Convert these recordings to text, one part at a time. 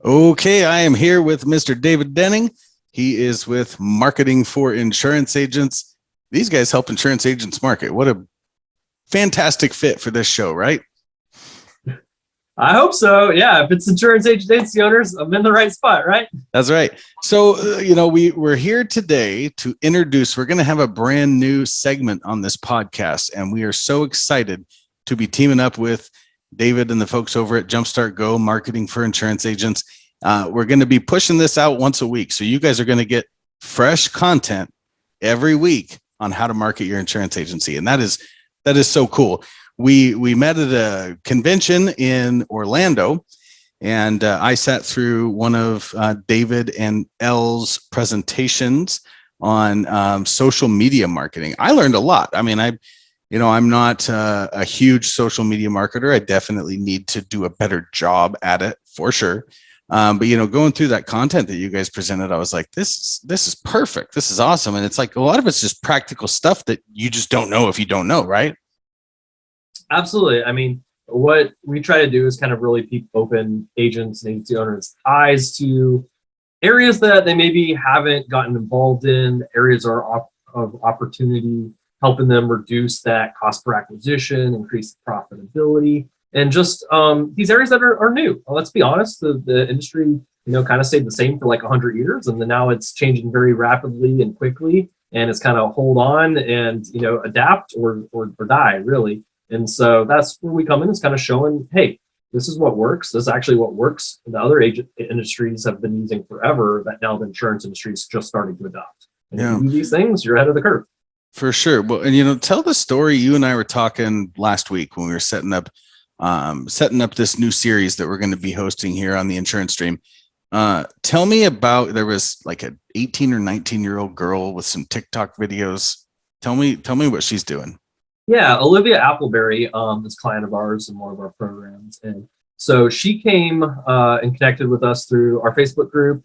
Okay, I am here with Mr. David Denning. He is with Marketing for Insurance Agents. These guys help insurance agents market. What a fantastic fit for this show, right? I hope so. Yeah, if it's insurance agency owners, I'm in the right spot, right? That's right. So, we're here today to introduce, we're going to have a brand new segment on this podcast, and we are so excited to be teaming up with David and the folks over at Jumpstart Go Marketing for Insurance Agents. We're going to be pushing this out once a week. So you guys are going to get fresh content every week on how to market your insurance agency. And that is so cool. We met at a convention in Orlando, and I sat through one of David and Elle's presentations on social media marketing. I learned a lot. I mean, I'm not a huge social media marketer. I definitely need to do a better job at it for sure. But going through that content that you guys presented, I was like, this is perfect. This is awesome. And it's like a lot of it's just practical stuff that you just don't know if you don't know, right? Absolutely. I mean, what we try to do is kind of really keep open agents and agency owners' eyes to areas that they maybe haven't gotten involved in, areas of opportunity, helping them reduce that cost per acquisition, increase profitability, and just these areas that are new. Well, let's be honest, the industry, kind of stayed the same for like 100 years, and then now it's changing very rapidly and quickly, and it's kind of hold on and adapt or die, really. And so that's where we come in, is kind of showing, hey, this is what works. This is actually what works. The other industries have been using forever, that now the insurance industry is just starting to adopt. And if you do these things, you're ahead of the curve. For sure. Well, and tell the story. You and I were talking last week when we were setting up this new series that we're going to be hosting here on the Insurance Stream. Tell me about, there was like an 18 or 19-year-old girl with some TikTok videos. Tell me what she's doing. Yeah, Olivia Appleberry is a client of ours in one of our programs. And so she came and connected with us through our Facebook group,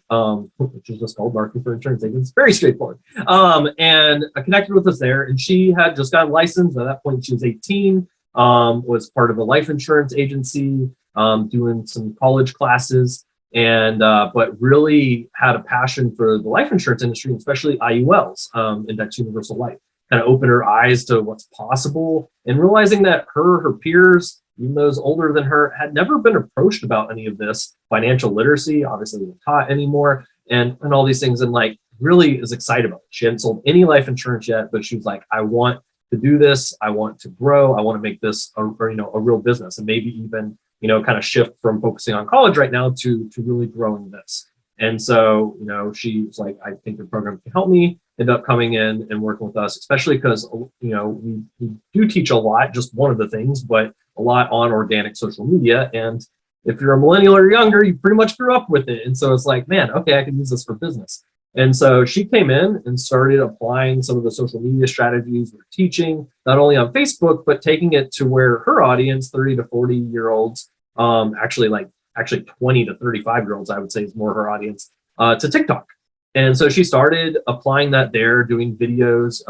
which is just called Marketing for Insurance Agents. Very straightforward. And connected with us there. And she had just gotten licensed. At that point, she was 18, was part of a life insurance agency, doing some college classes, and but really had a passion for the life insurance industry, especially IULs, Index Universal Life. Kind of open her eyes to what's possible, and realizing that her peers, even those older than her, had never been approached about any of this. Financial literacy, obviously, wasn't taught anymore, and all these things, and like really is excited about it. She hadn't sold any life insurance yet, but she was like, I want to do this. I want to grow. I want to make this a real business, and maybe even kind of shift from focusing on college right now to really growing this. And so, she was like, I think the program can help me. End up coming in and working with us, especially because, we do teach a lot, just one of the things, but a lot on organic social media. And if you're a millennial or younger, you pretty much grew up with it. And so it's like, man, okay, I can use this for business. And so she came in and started applying some of the social media strategies we're teaching, not only on Facebook, but taking it to where her audience, 30 to 40-year-olds, actually 20 to 35-year-olds, I would say, is more her audience, to TikTok. And so she started applying that there, doing videos,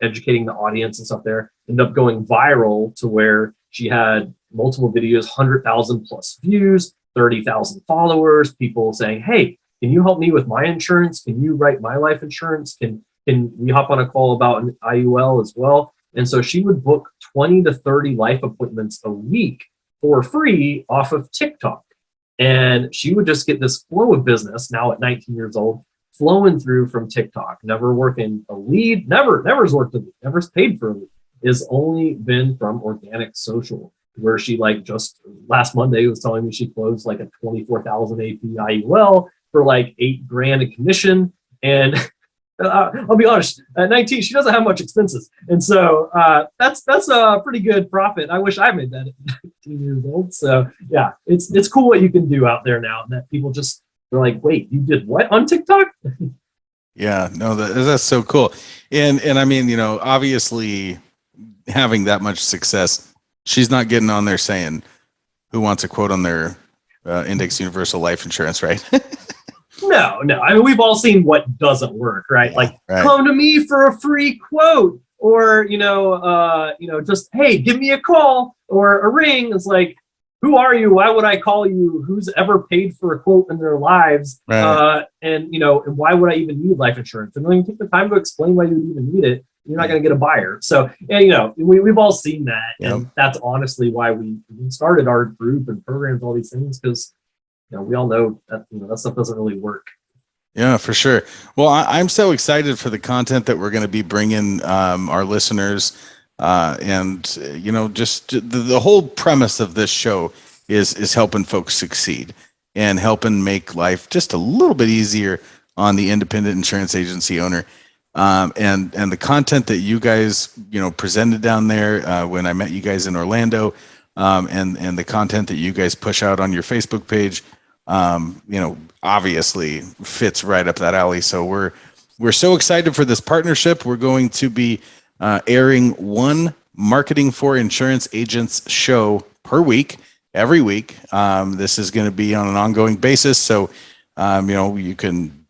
educating the audience and stuff there. Ended up going viral to where she had multiple videos, 100,000 plus views, 30,000 followers, people saying, hey, can you help me with my insurance? Can you write my life insurance? Can we hop on a call about an IUL as well? And so she would book 20 to 30 life appointments a week for free off of TikTok. And she would just get this flow of business, now at 19 years old, flowing through from TikTok, never working a lead, never's worked a lead, never's paid for a lead. It's only been from organic social, where she just last Monday was telling me she closed like a 24,000 AP IUL for like $8,000 in commission. And I'll be honest, at 19, she doesn't have much expenses. And so that's a pretty good profit. I wish I made that at 19 years old. So yeah, it's cool what you can do out there now, that people just, they're like, wait, you did what on TikTok? Yeah, no, that's so cool. And I mean, obviously having that much success, she's not getting on there saying who wants a quote on their Index Universal Life Insurance, right? No. I mean, we've all seen what doesn't work, right? Come to me for a free quote, or just, hey, give me a call or a ring. It's like, who are you? Why would I call you? Who's ever paid for a quote in their lives? Right. And and why would I even need life insurance? And then you take the time to explain why you would even need it, you're not going to get a buyer. So, and we've all seen that, Yep. and that's honestly why we started our group and programs, all these things, because we all know that that stuff doesn't really work. Yeah, for sure. Well, I'm so excited for the content that we're going to be bringing our listeners. Just the whole premise of this show is helping folks succeed and helping make life just a little bit easier on the independent insurance agency owner. And the content that you guys presented down there when I met you guys in Orlando, and the content that you guys push out on your Facebook page, obviously fits right up that alley. So we're so excited for this partnership. We're going to be airing one Marketing for Insurance Agents show per week, every week. This is going to be on an ongoing basis. So, you can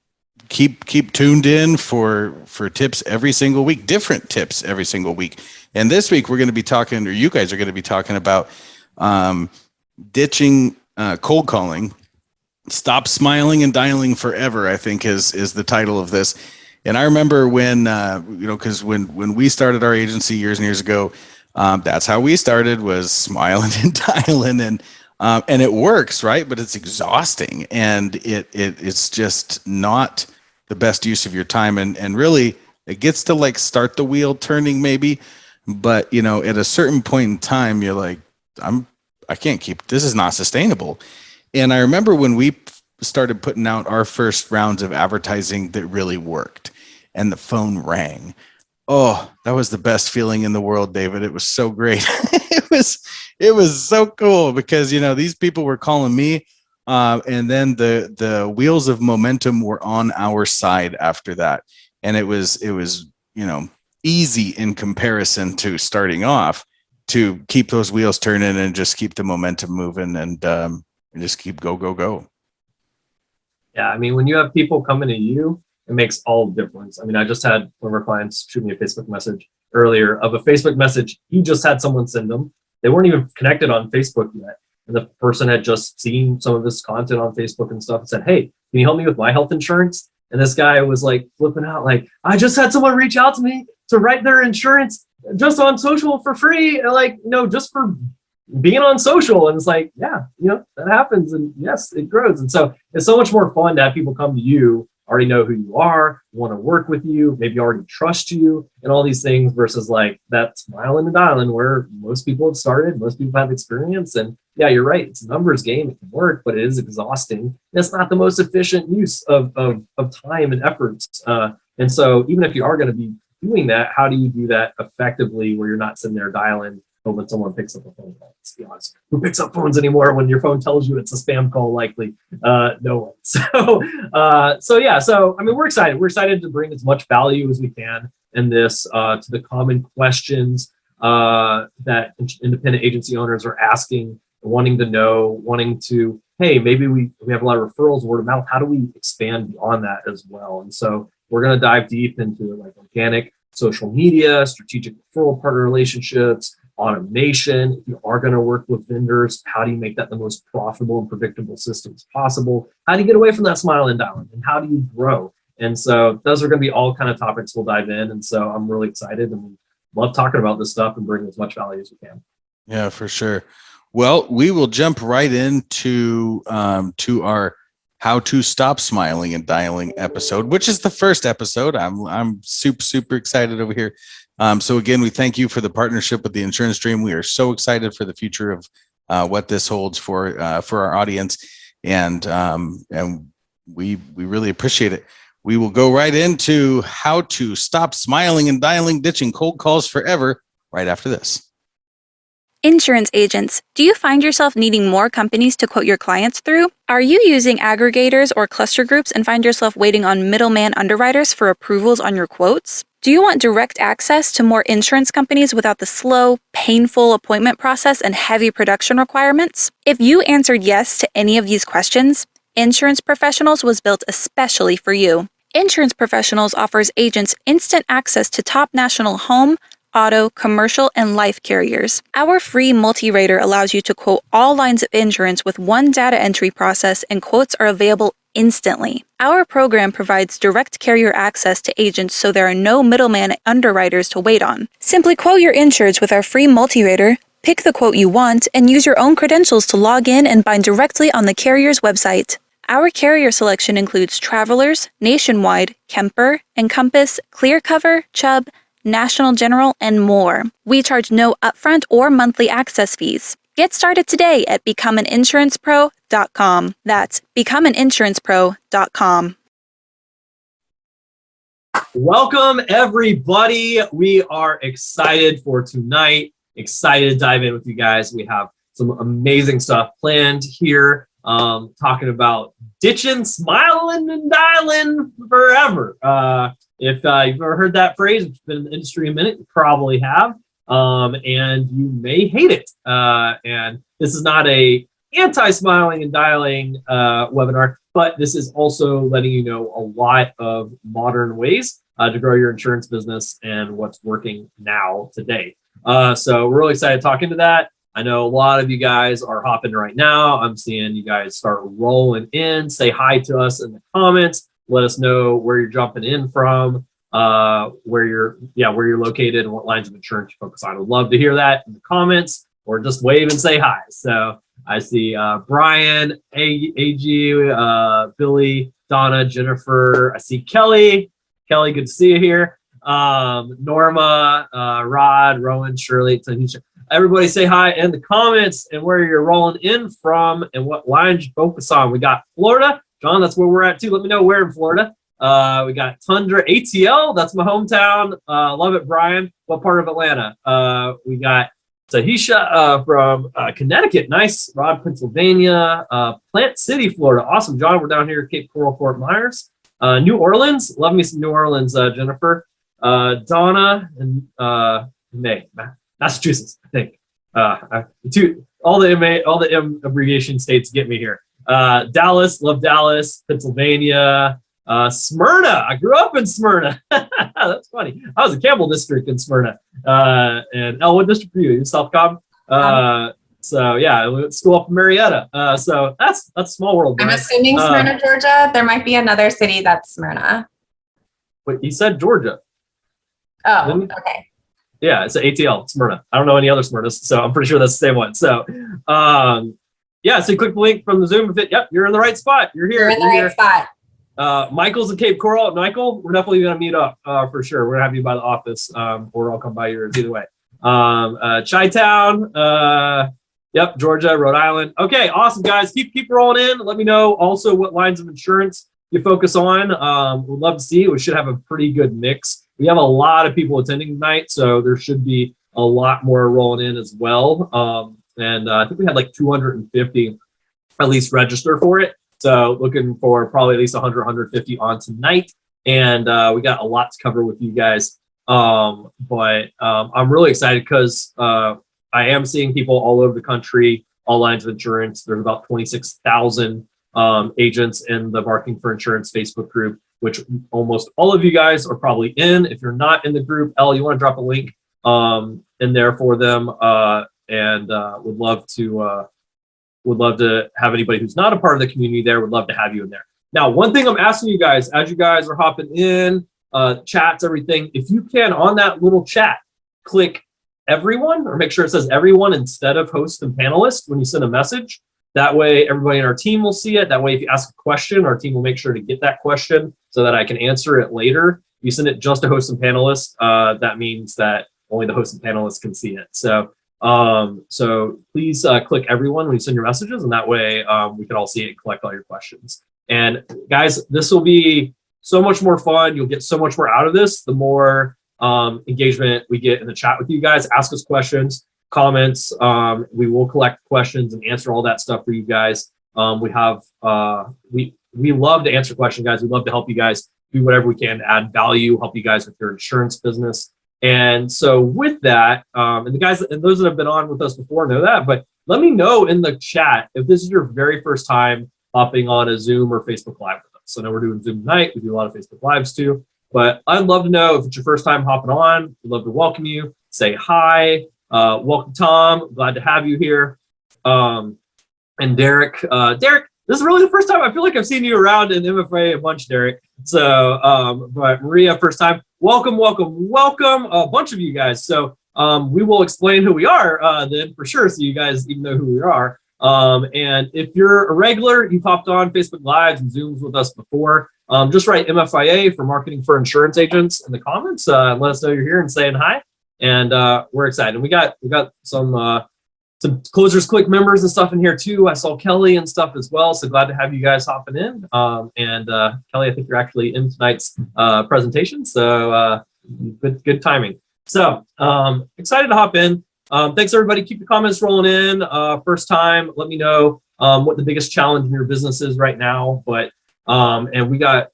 keep tuned in for tips every single week, different tips every single week. And this week we're going to be talking, or you guys are going to be talking about ditching cold calling. Stop smiling and dialing forever, I think is the title of this. And I remember when, because when we started our agency years and years ago, that's how we started, was smiling and dialing, and it works, right? But it's exhausting, and it's just not the best use of your time. And really, it gets to like start the wheel turning maybe, but at a certain point in time, you're like, I can't keep, this is not sustainable. And I remember when we started putting out our first rounds of advertising that really worked and the phone rang. Oh, that was the best feeling in the world, David. It was so great. it was so cool because, these people were calling me, and then the wheels of momentum were on our side after that. And it was, easy in comparison to starting off to keep those wheels turning and just keep the momentum moving and just keep go. Yeah, I mean, when you have people coming to you, it makes all the difference. I mean, I just had one of our clients shoot me a Facebook message earlier of a Facebook message he just had someone send them. They weren't even connected on Facebook yet. And the person had just seen some of this content on Facebook and stuff and said, "Hey, can you help me with my health insurance?" And this guy was like flipping out, like, "I just had someone reach out to me to write their insurance just on social for free." And like, just for being on social. And it's like, yeah, that happens. And yes, it grows. And so it's so much more fun to have people come to you, already know who you are, want to work with you, maybe already trust you, and all these things, versus like that smiling and dialing where most people have started, most people have experience. And yeah, you're right. It's a numbers game. It can work, but it is exhausting. It's not the most efficient use of time and efforts. And so even if you are going to be doing that, how do you do that effectively where you're not sitting there dialing when someone picks up a phone call? Let's be honest, who picks up phones anymore when your phone tells you it's a spam call? Likely no one. So yeah, I mean, we're excited to bring as much value as we can in this to the common questions that independent agency owners are asking, wanting to know, wanting to, hey, maybe we have a lot of referrals, word of mouth. How do we expand beyond that as well? And so we're going to dive deep into like organic social media, strategic referral partner relationships, automation. If you are going to work with vendors, how do you make that the most profitable and predictable systems possible? How do you get away from that smile and dialing? And how do you grow? And so those are going to be all kind of topics we'll dive in. And so I'm really excited and love talking about this stuff and bringing as much value as we can. Yeah, for sure. Well, we will jump right into to our How to Stop Smiling and Dialing episode, which is the first episode. I'm super excited over here. So again, we thank you for the partnership with the Insurance Dream. We are so excited for the future of what this holds for our audience, and we really appreciate it. We will go right into How to Stop Smiling and Dialing, Ditching Cold Calls Forever right after this. Insurance agents, do you find yourself needing more companies to quote your clients through? Are you using aggregators or cluster groups and find yourself waiting on middleman underwriters for approvals on your quotes? Do you want direct access to more insurance companies without the slow, painful appointment process and heavy production requirements? If you answered yes to any of these questions, Insurance Professionals was built especially for you. Insurance Professionals offers agents instant access to top national home, auto, commercial, and life carriers. Our free multi-rater allows you to quote all lines of insurance with one data entry process, and quotes are available instantly. Our program provides direct carrier access to agents, so there are no middleman underwriters to wait on. Simply quote your insureds with our free multi-rater, pick the quote you want, and use your own credentials to log in and bind directly on the carrier's website. Our carrier selection includes Travelers, Nationwide, Kemper, Encompass, ClearCover, Chubb, National General, and more. We charge no upfront or monthly access fees. Get started today at becomeaninsurancepro.com. That's becomeaninsurancepro.com. Welcome, everybody. We are excited for tonight. Excited to dive in with you guys. We have some amazing stuff planned here. Talking about ditching, smiling, and dialing forever. If you've ever heard that phrase, if you've been in the industry a minute, you probably have. And you may hate it. And this is not a anti-smiling and dialing webinar, but this is also letting you know a lot of modern ways to grow your insurance business and what's working now today. So we're really excited to talk into that. I know a lot of you guys are hopping right now. I'm seeing you guys start rolling in. Say hi to us in the comments. Let us know where you're jumping in from, where you're located, and what lines of insurance you focus on. I would love to hear that in the comments, or just wave and say hi. So I see Brian, AG, Billy, Donna, Jennifer. I see Kelly. Kelly, good to see you here. Norma, Rod, Rowan, Shirley, Tanisha. Everybody say hi in the comments and where you're rolling in from and what lines you focus on. We got Florida. John, that's where we're at too. Let me know where in Florida. We got Tundra, ATL. That's my hometown. Love it, Brian. What part of Atlanta? We got Tahisha from Connecticut. Nice. Rod, Pennsylvania. Plant City, Florida. Awesome, John. We're down here at Cape Coral, Fort Myers. New Orleans. Love me some New Orleans, Jennifer. Donna and Massachusetts, I think. All the M abbreviation states get me here. Dallas, love Dallas. Pennsylvania. Smyrna. I grew up in Smyrna. That's funny. I was a Campbell district in Smyrna. And what district for you? You South Cobb? So yeah, I went to school up in Marietta. So that's a small world. I'm Brian. assuming Smyrna, Georgia. There might be another city that's Smyrna. But you said Georgia. Oh, okay. Yeah, it's an ATL, Smyrna. I don't know any other Smyrnas, so I'm pretty sure that's the same one. So, yeah, so you click the link from the Zoom. Yep, you're in the right spot. You're here. You're in the right spot. Michael's in Cape Coral. Michael, we're definitely going to meet up for sure. We're going to have you by the office, or I'll come by yours either way. Chi-Town, yep, Georgia, Rhode Island. Okay, awesome, guys. Keep rolling in. Let me know also what lines of insurance you focus on. We'd love to see. We should have a pretty good mix. We have a lot of people attending tonight, so there should be a lot more rolling in as well. And I think we had like 250 at least register for it. So looking for probably at least 100, 150 on tonight. And we got a lot to cover with you guys. But I'm really excited because I am seeing people all over the country, all lines of insurance. There's about 26,000 agents in the Barking for Insurance Facebook group, which almost all of you guys are probably in. If you're not in the group, Elle, you want to drop a link in there for them, and would love to have anybody who's not a part of the community there. Would love to have you in there. Now, one thing I'm asking you guys, as you guys are hopping in, chats, everything, if you can, on that little chat, click everyone, or make sure it says everyone instead of host and panelist when you send a message. That way, everybody in our team will see it. That way, if you ask a question, our team will make sure to get that question so that I can answer it later. If you send it just to host and panelists, that means that only the host and panelists can see it. So please click everyone when you send your messages, and that way we can all see it and collect all your questions. And guys, this will be so much more fun. You'll get so much more out of this. The more engagement we get in the chat with you guys, ask us questions, comments. We will collect questions and answer all that stuff for you guys. We love to answer questions, guys. We love to help you guys do whatever we can to add value, help you guys with your insurance business. And so with that, and the guys and those that have been on with us before know that, but let me know in the chat if this is your very first time hopping on a Zoom or Facebook Live with us. So I know we're doing Zoom tonight. We do a lot of Facebook Lives too, but I'd love to know if it's your first time hopping on. We'd love to welcome you. say hi. Welcome, Tom. Glad to have you here. And Derek. Derek, this is really the first time I feel like I've seen you around in MFA a bunch, Derek. So, but Maria, first time. Welcome, welcome, welcome. A bunch of you guys. So we will explain who we are then for sure, so you guys even know who we are. And if you're a regular, you've hopped on Facebook Lives and Zooms with us before, just write MFIA for Marketing for Insurance Agents in the comments. Let us know you're here and saying hi. And we're excited. We got some Closers Click members and stuff in here too. I saw Kelly and stuff as well. So glad to have you guys hopping in. And Kelly, I think you're actually in tonight's presentation. So good timing. So excited to hop in. Thanks everybody. Keep the comments rolling in. First time, let me know what the biggest challenge in your business is right now. But and we got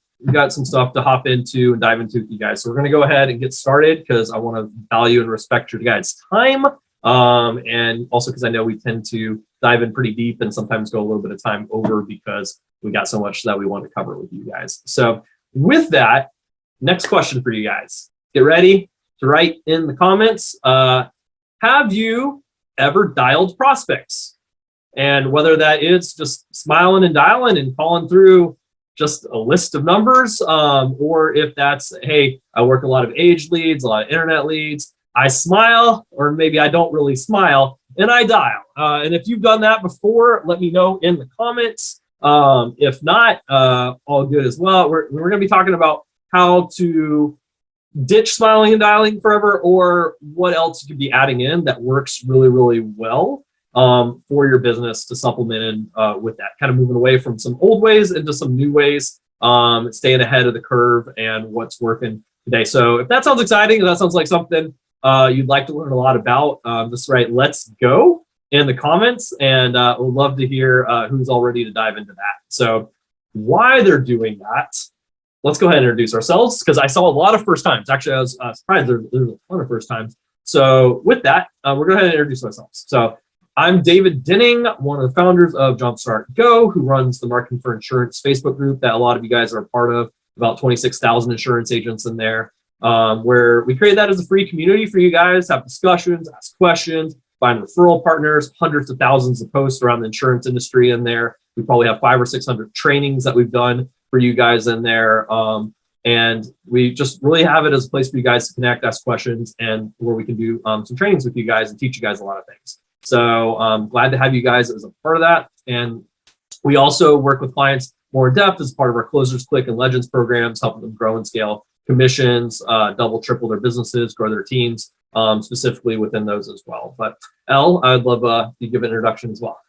some stuff to hop into and dive into with you guys. So we're going to go ahead and get started because I want to value and respect your guys' time. And also because I know we tend to dive in pretty deep and sometimes go a little bit of time over because we got so much that we want to cover with you guys. So with that, next question for you guys. Get ready to write in the comments. Have you ever dialed prospects? And whether that is just smiling and dialing and calling through just a list of numbers, or if that's, hey, I work a lot of age leads, a lot of internet leads, I smile, or maybe I don't really smile, and I dial. And if you've done that before, let me know in the comments. If not, all good as well. We're going to be talking about how to ditch smiling and dialing forever, or what else you could be adding in that works really, really well for your business to supplement in with that. Kind of moving away from some old ways into some new ways, staying ahead of the curve and what's working today. So if that sounds exciting, if that sounds like something you'd like to learn a lot about, just write "let's go" in the comments, and we'd love to hear who's all ready to dive into that. So why they're doing that, let's go ahead and introduce ourselves, because I saw a lot of first times. Actually, I was surprised there's a ton of first times. So with that, we're going to go ahead and introduce ourselves. So I'm David Dinning, one of the founders of Jumpstart Go, who runs the Marketing for Insurance Facebook group that a lot of you guys are a part of, about 26,000 insurance agents in there. Where we created that as a free community for you guys, have discussions, ask questions, find referral partners, hundreds of thousands of posts around the insurance industry in there. We probably have 500 or 600 trainings that we've done for you guys in there. And we just really have it as a place for you guys to connect, ask questions, and where we can do some trainings with you guys and teach you guys a lot of things. So glad to have you guys as a part of that. And we also work with clients more in depth as part of our Closers Click and Legends programs, helping them grow and scale commissions, double, triple their businesses, grow their teams, specifically within those as well. But Elle, I'd love to give an introduction as well.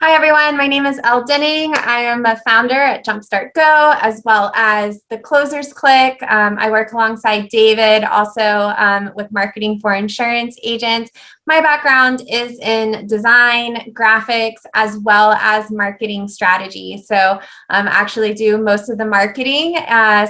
Hi, everyone. My name is Elle Dinning. I am a founder at Jumpstart Go, as well as the Closers Click. I work alongside David, also with Marketing for Insurance Agents. My background is in design, graphics, as well as marketing strategy. So actually do most of the marketing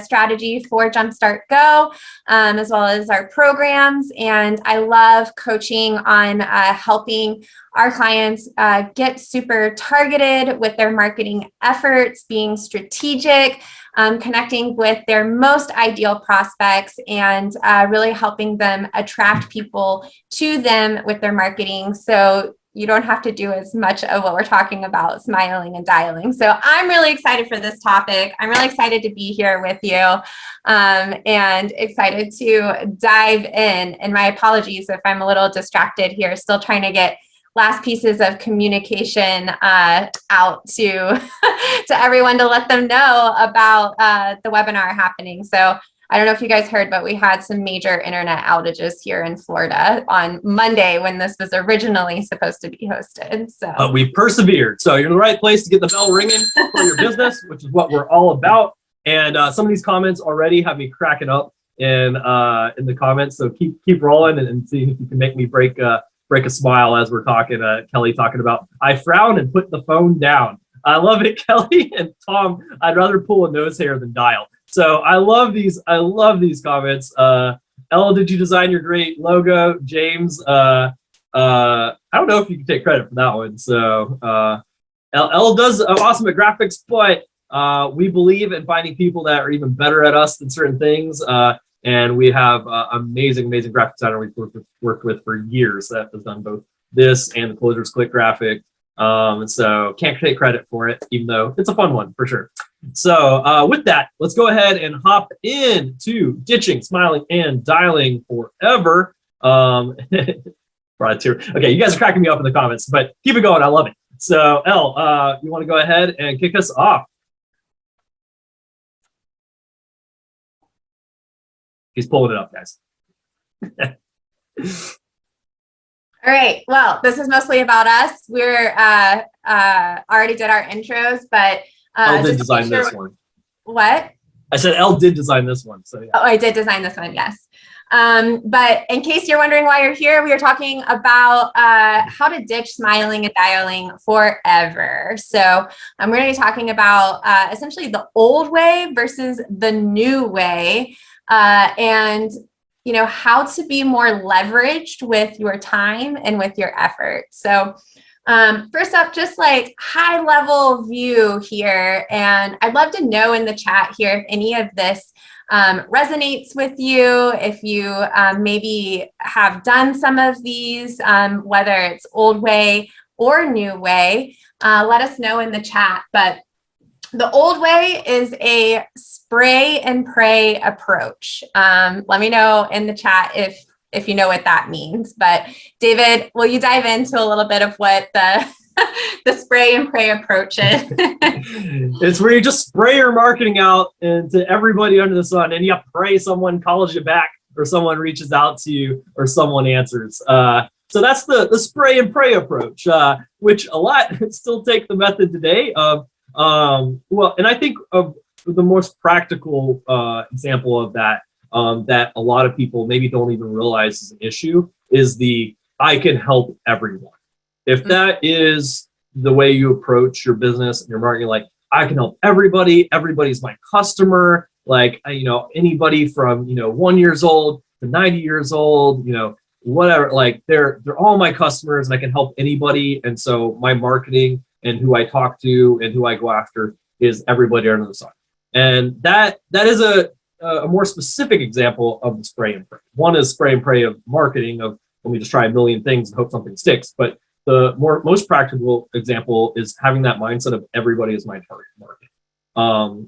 strategy for Jumpstart Go, as well as our programs. And I love coaching on helping our clients get super targeted with their marketing efforts, being strategic, connecting with their most ideal prospects, and really helping them attract people to them with their marketing. So you don't have to do as much of what we're talking about, smiling and dialing. So I'm really excited for this topic. I'm really excited to be here with you, and excited to dive in. And my apologies if I'm a little distracted here, still trying to get last pieces of communication out to to everyone to let them know about the webinar happening. So I don't know if you guys heard, but we had some major internet outages here in Florida on Monday when this was originally supposed to be hosted. So we persevered. So you're in the right place to get the bell ringing for your business, which is what we're all about. And some of these comments already have me cracking up in the comments. So keep rolling and see if you can make me break a smile as we're talking. Kelly talking about, I frown and put the phone down. I love it, Kelly. And Tom, I'd rather pull a nose hair than dial. So I love these comments. Elle, did you design your great logo? James, I don't know if you can take credit for that one. So Elle does awesome at graphics, but we believe in finding people that are even better at us than certain things. And we have amazing graphic designer we've worked with for years that has done both this and the Closers Click graphic. And so can't take credit for it, even though it's a fun one for sure. So with that, let's go ahead and hop into ditching, smiling, and dialing forever. Okay, you guys are cracking me up in the comments, but keep it going. I love it. So Elle, you want to go ahead and kick us off? He's pulling it up, guys. All right. Well, this is mostly about us. We're already did our intros, but Elle did just to design make this sure- one. What? I said Elle did design this one. So yeah. Oh, I did design this one, yes. But in case you're wondering why you're here, we are talking about how to ditch smiling and dialing forever. So we're going to be talking about essentially the old way versus the new way, and how to be more leveraged with your time and with your effort. So first up, just like high level view here, and I'd love to know in the chat here if any of this resonates with you, if you maybe have done some of these, whether it's old way or new way, let us know in the chat. But the old way is a spray and pray approach. Let me know in the chat if you know what that means. But David, will you dive into a little bit of what the the spray and pray approach is? It's where you just spray your marketing out into everybody under the sun, and you pray someone calls you back, or someone reaches out to you, or someone answers. So that's the spray and pray approach, which a lot still take the method today of and I think of the most practical example of that that a lot of people maybe don't even realize is an issue is the I can help everyone. If that is the way you approach your business and your marketing, like I can help everybody, everybody's my customer, like anybody from 1 year old to 90 years old, whatever, like they're all my customers and I can help anybody. And so my marketing and who I talk to and who I go after is everybody under the sun. And that is a more specific example of the spray and pray. One is spray and pray of marketing of let me just try a million things and hope something sticks. But the most practical example is having that mindset of everybody is my target market.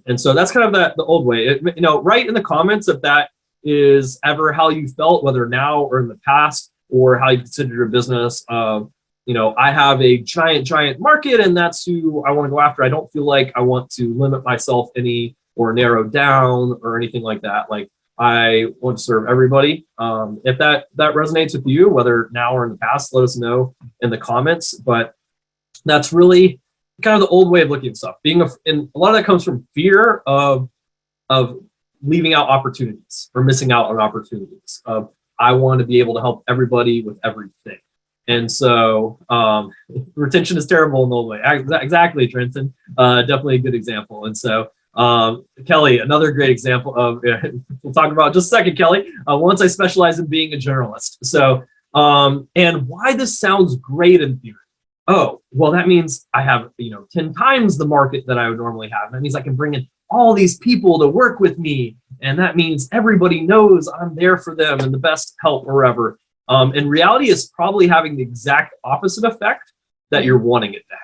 And so that's kind of the old way. Write in the comments if that is ever how you felt, whether now or in the past, or how you consider your business. I have a giant market and that's who I want to go after. I don't feel like I want to limit myself any or narrow down or anything like that. Like I want to serve everybody. If that resonates with you, whether now or in the past, let us know in the comments. But that's really kind of the old way of looking at stuff. And a lot of that comes from fear of leaving out opportunities or missing out on opportunities. I want to be able to help everybody with everything. And so retention is terrible in the old way. Exactly, Trenton. Definitely a good example. And so Kelly, another great example of, we'll talk about in just a second, Kelly. Once I specialized in being a journalist. So, and why this sounds great in theory. Oh, well, that means I have, 10 times the market that I would normally have. That means I can bring in all these people to work with me. And that means everybody knows I'm there for them and the best help wherever. In reality, it's probably having the exact opposite effect that you're wanting it to have.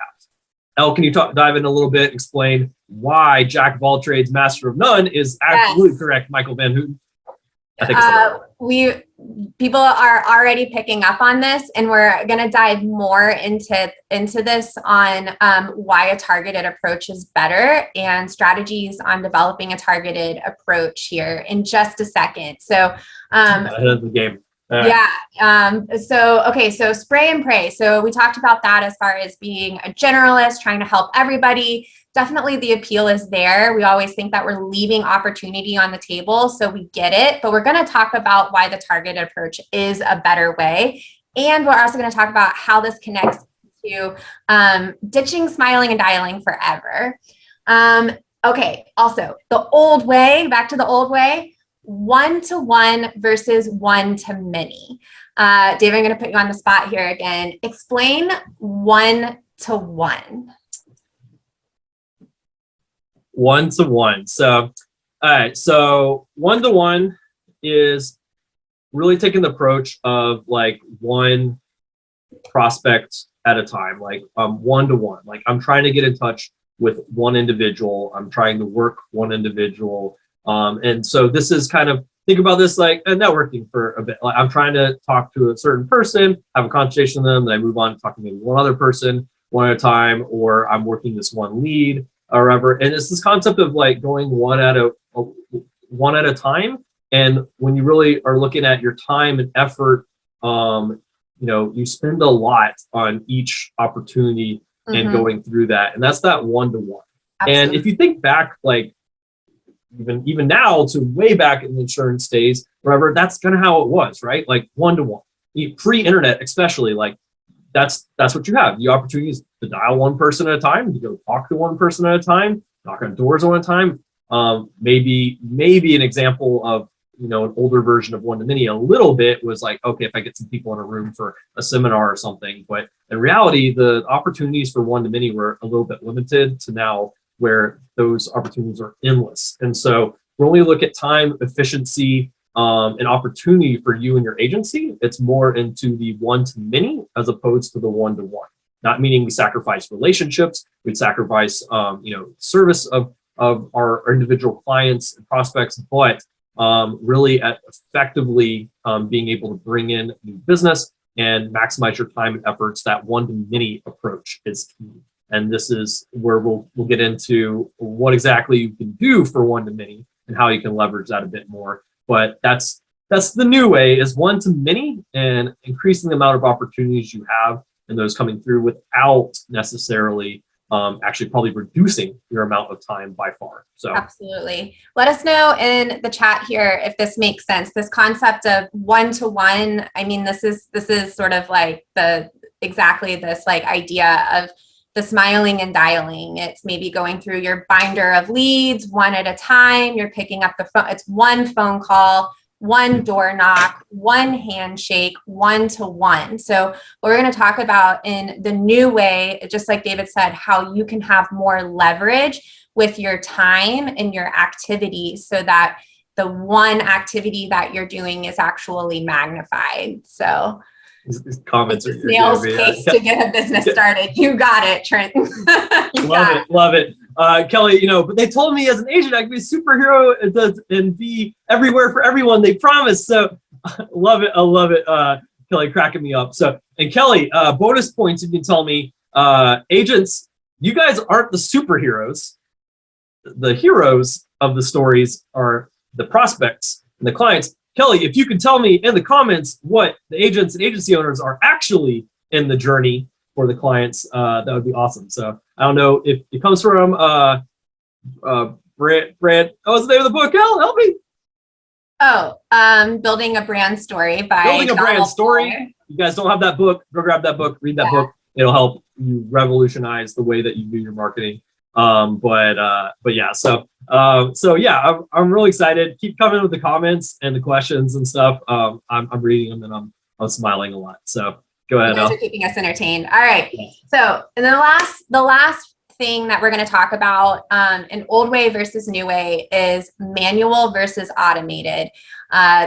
Elle, can you dive in a little bit, explain why Jack of all trades, master of none is absolutely correct, Michael Van Houten? I think people are already picking up on this, and we're going to dive more into this on why a targeted approach is better and strategies on developing a targeted approach here in just a second. So ahead of the game. So spray and pray. So we talked about that as far as being a generalist, trying to help everybody. Definitely the appeal is there. We always think that we're leaving opportunity on the table. So we get it, but we're going to talk about why the targeted approach is a better way. And we're also going to talk about how this connects to ditching, smiling, and dialing forever. Okay. Also the old way, back to the old way. 1-to-1 versus 1-to-many. David, I'm going to put you on the spot here again. Explain 1-to-1. 1-to-1. So, all right. So 1-to-1 is really taking the approach of like one prospect at a time, like one-to-one. Like I'm trying to get in touch with one individual. I'm trying to work one individual. And so this is kind of, think about this like a networking for a bit. Like I'm trying to talk to a certain person, have a conversation with them, then I move on to talking to maybe one other person one at a time, or I'm working this one lead or whatever. And it's this concept of like going one at a time. And when you really are looking at your time and effort, you spend a lot on each opportunity and going through that. And that's that one-to-one. And if you think back, like even now to way back in the insurance days, whatever, that's kind of how it was, right? Like one-to-one. Pre-internet, especially, like that's what you have. The opportunities to dial one person at a time, to go talk to one person at a time, knock on doors one at a time. Maybe an example of an older version of one-to-many a little bit was like, okay, if I get some people in a room for a seminar or something, but in reality, the opportunities for one-to-many were a little bit limited to now where those opportunities are endless. And so when we look at time efficiency and opportunity for you and your agency, it's more into the one-to-many as opposed to the one-to-one. Not meaning we sacrifice relationships, we'd sacrifice service of our individual clients and prospects, but really at effectively being able to bring in new business and maximize your time and efforts. That one-to-many approach is key. And this is where we'll get into what exactly you can do for one-to-many and how you can leverage that a bit more. But that's the new way, is one-to-many and increasing the amount of opportunities you have and those coming through without necessarily actually probably reducing your amount of time by far. So absolutely. Let us know in the chat here if this makes sense. This concept of one-to-one. I mean, this is sort of like exactly this like idea of the smiling and dialing. It's maybe going through your binder of leads one at a time. You're picking up the phone. It's one phone call, one door knock, one handshake, one-to-one. So what we're going to talk about in the new way, just like David said, how you can have more leverage with your time and your activities so that the one activity that you're doing is actually magnified. So these comments are sales case to get a business started. You got it, Trent. Love it. Kelly, but they told me as an agent I could be a superhero and be everywhere for everyone. They promised. So love it. I love it. Kelly cracking me up. So, and Kelly, bonus points if you can tell me, agents, you guys aren't the superheroes. The heroes of the stories are the prospects and the clients. Kelly, if you can tell me in the comments what the agents and agency owners are actually in the journey for the clients, that would be awesome. So I don't know if it comes from Brand. Oh, what's the name of the book? Help me. Building a Brand Story by Building a Brand Donald Story. Miller. You guys don't have that book, go grab that book, read that book. It'll help you revolutionize the way that you do your marketing. But yeah, so yeah, I'm really excited. Keep coming with the comments and the questions and stuff. I'm reading them and I'm smiling a lot. So go ahead. You guys are keeping us entertained. All right. So, and the last thing that we're going to talk about, an old way versus new way, is manual versus automated.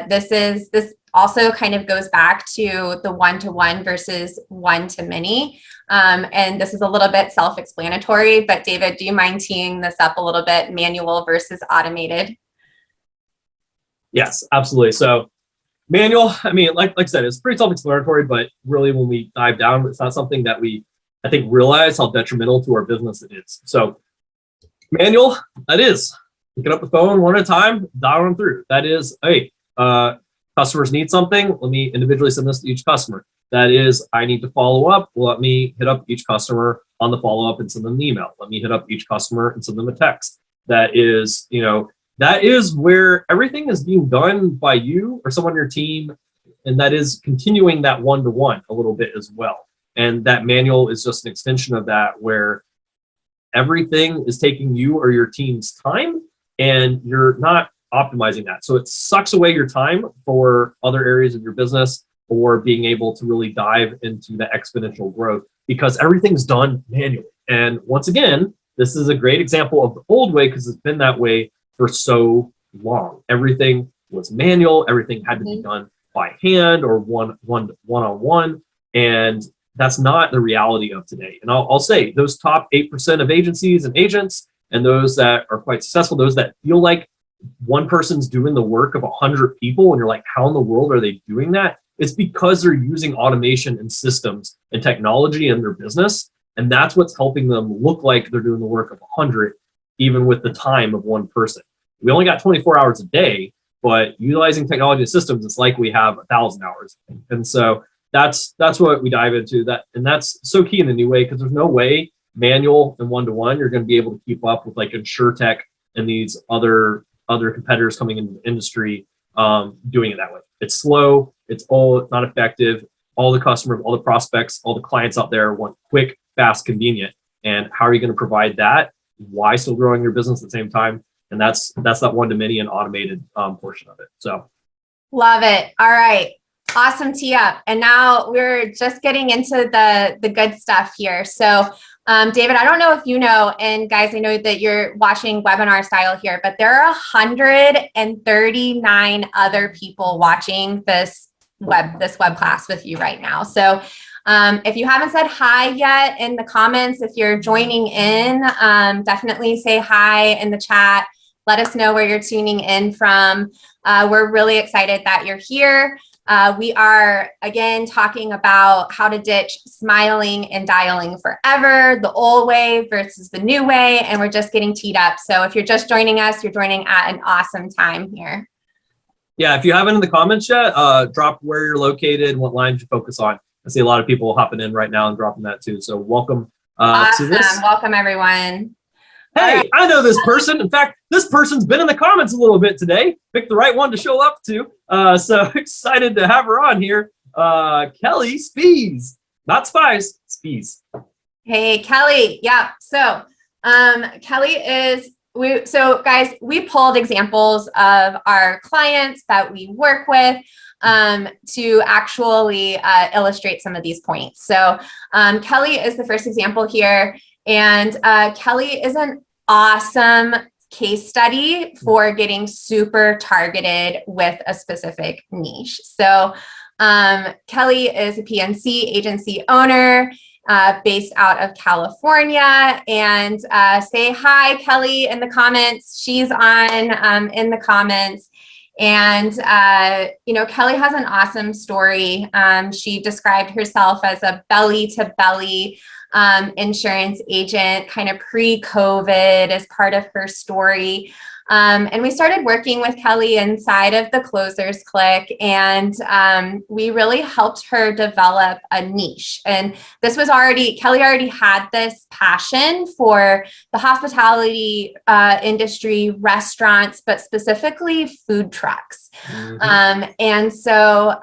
This also kind of goes back to the one-to-one versus one-to-many. And this is a little bit self-explanatory, but David, do you mind teeing this up a little bit, manual versus automated? Yes, absolutely. So manual, I mean, like I said, it's pretty self-explanatory, but really when we dive down, it's not something that we, I think, realize how detrimental to our business it is. So manual, that is picking up the phone one at a time, dial them through. That is, hey, customers need something. Let me individually send this to each customer. That is, I need to follow up. Well, let me hit up each customer on the follow-up and send them an email. Let me hit up each customer and send them a text. That is, that is where everything is being done by you or someone on your team. And that is continuing that one-to-one a little bit as well. And that manual is just an extension of that, where everything is taking you or your team's time and you're not optimizing that. So it sucks away your time for other areas of your business or being able to really dive into the exponential growth, because everything's done manually. And once again, this is a great example of the old way because it's been that way for so long. Everything was manual. Everything had to be done by hand or one-on-one. And that's not the reality of today. And I'll say those top 8% of agencies and agents, and those that are quite successful, those that feel like one person's doing the work of 100 people, and you're like, how in the world are they doing that? It's because they're using automation and systems and technology in their business. And that's what's helping them look like they're doing the work of 100, even with the time of one person. We only got 24 hours a day, but utilizing technology and systems, it's like we have 1,000 hours. And so that's what we dive into, that. And that's so key in the new way, because there's no way manual and one-to-one you're going to be able to keep up with like InsurTech and these other competitors coming into the industry doing it that way. It's slow, it's not effective. All the customers, all the prospects, all the clients out there want quick, fast, convenient. And how are you going to provide that? Why still growing your business at the same time? And that's that one-to-many and automated portion of it. So love it. All right. Awesome tee up. And now we're just getting into the good stuff here. So David, I don't know if you know, and guys, I know that you're watching webinar style here, but there are 139 other people watching this web class with you right now. So if you haven't said hi yet in the comments, if you're joining in, definitely say hi in the chat. Let us know where you're tuning in from. We're really excited that you're here. We are, again, talking about how to ditch smiling and dialing forever, the old way versus the new way, and we're just getting teed up. So if you're just joining us, you're joining at an awesome time here. yeah, if you haven't in the comments yet, drop where you're located, what lines you focus on. I see a lot of people hopping in right now and dropping that too. So welcome Awesome. to this. Welcome, everyone. Hey, I know this person. In fact, this person's been in the comments a little bit today. Picked the right one to show up to. So excited to have her on here. Kelly Spies. Not Spies, Spies. Hey, Kelly. Yeah. So Kelly is, guys, we pulled examples of our clients that we work with to actually illustrate some of these points. So Kelly is the first example here. And Kelly is an awesome case study for getting super targeted with a specific niche. So Kelly is a PNC agency owner based out of California. And say hi, Kelly, in the comments. She's on in the comments. And, Kelly has an awesome story. She described herself as a belly to belly insurance agent kind of pre-COVID as part of her story. And we started working with Kelly inside of the Closers Click, and we really helped her develop a niche. And this was Kelly already had this passion for the hospitality industry, restaurants, but specifically food trucks. Mm-hmm. And so,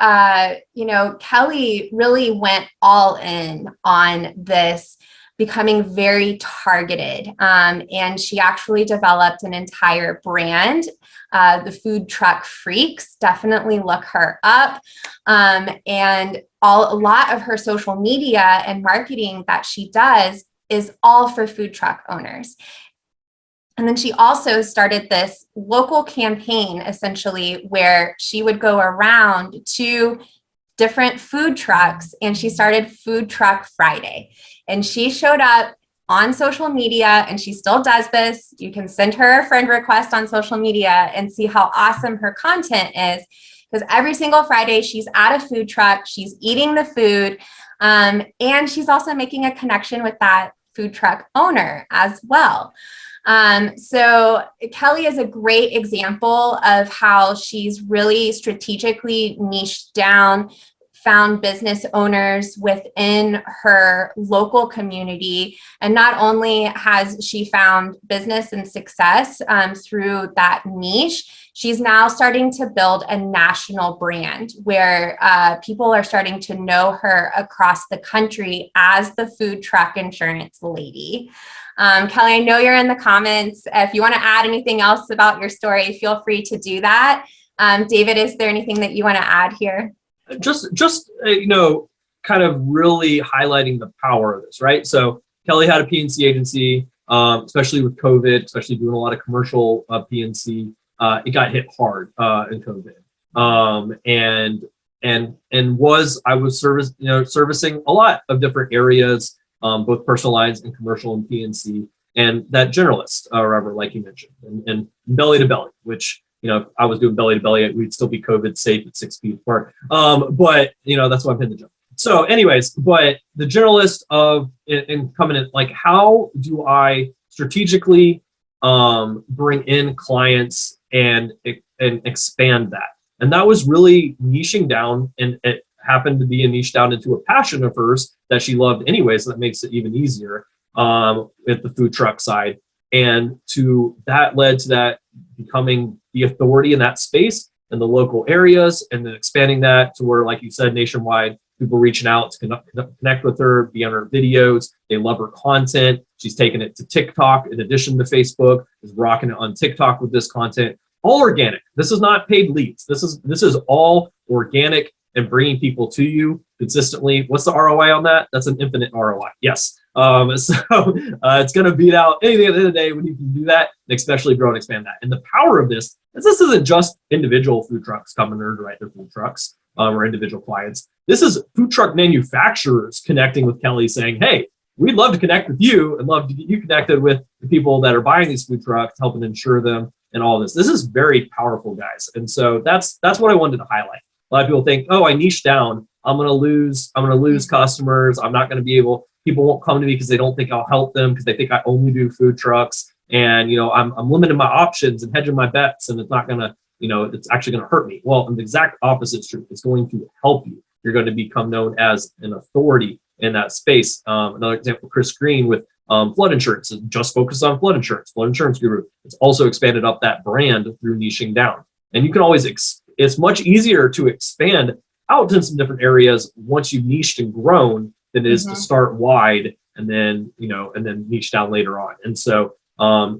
Kelly really went all in on this, becoming very targeted. And she actually developed an entire brand, the Food Truck Freaks. Definitely look her up. And a lot of her social media and marketing that she does is all for food truck owners. And then she also started this local campaign, essentially, where she would go around to different food trucks, and she started Food Truck Friday. And she showed up on social media, and she still does this. You can send her a friend request on social media and see how awesome her content is, because every single Friday she's at a food truck, she's eating the food, and she's also making a connection with that food truck owner as well. So Kelly is a great example of how she's really strategically niched down, found business owners within her local community. And not only has she found business and success through that niche, she's now starting to build a national brand where people are starting to know her across the country as the food truck insurance lady. Kelly, I know you're in the comments. If you want to add anything else about your story, feel free to do that. David, is there anything that you want to add here? Just kind of really highlighting the power of this, right? So Kelly had a PNC agency, especially with COVID, especially doing a lot of commercial PNC. it got hit hard in COVID. I was servicing a lot of different areas, both personal lines and commercial and P&C, and that generalist, Robert, like you mentioned, and belly to belly, which, if I was doing belly to belly, we'd still be COVID safe at 6 feet apart. But that's why I'm hitting the jump. So anyways, but the generalist and coming in, like, how do I strategically bring in clients and expand that? And that was really niching down, and it happened to be a niche down into a passion of hers that she loved anyway, so that makes it even easier at the food truck side. And that led to that becoming the authority in that space in the local areas, and then expanding that to where, like you said, nationwide, people reaching out to connect with her, be on her videos. They love her content. She's taken it to TikTok in addition to Facebook, is rocking it on TikTok with this content. All organic. This is not paid leads. This is all organic and bringing people to you consistently. What's the ROI on that? That's an infinite ROI. Yes. It's going to beat out anything at the end of the day when you can do that, and especially grow and expand that. And the power of this is this isn't just individual food trucks coming there to write their food trucks or individual clients. This is food truck manufacturers connecting with Kelly saying, hey, we'd love to connect with you and love to get you connected with the people that are buying these food trucks, helping insure them and all this. This is very powerful, guys. And so that's what I wanted to highlight. A lot of people think, oh, I niche down, I'm going to lose customers. I'm not going to be able, people won't come to me because they don't think I'll help them because they think I only do food trucks. And, I'm limiting my options and hedging my bets, and it's not going to, it's actually going to hurt me. Well, the exact opposite is true. It's going to help you. You're going to become known as an authority in that space. Another example, Chris Green with flood insurance, just focused on flood insurance, Flood Insurance Guru. It's also expanded up that brand through niching down. And you can always, it's much easier to expand out in some different areas once you've niched and grown than it is to start wide and then, and then niche down later on. And so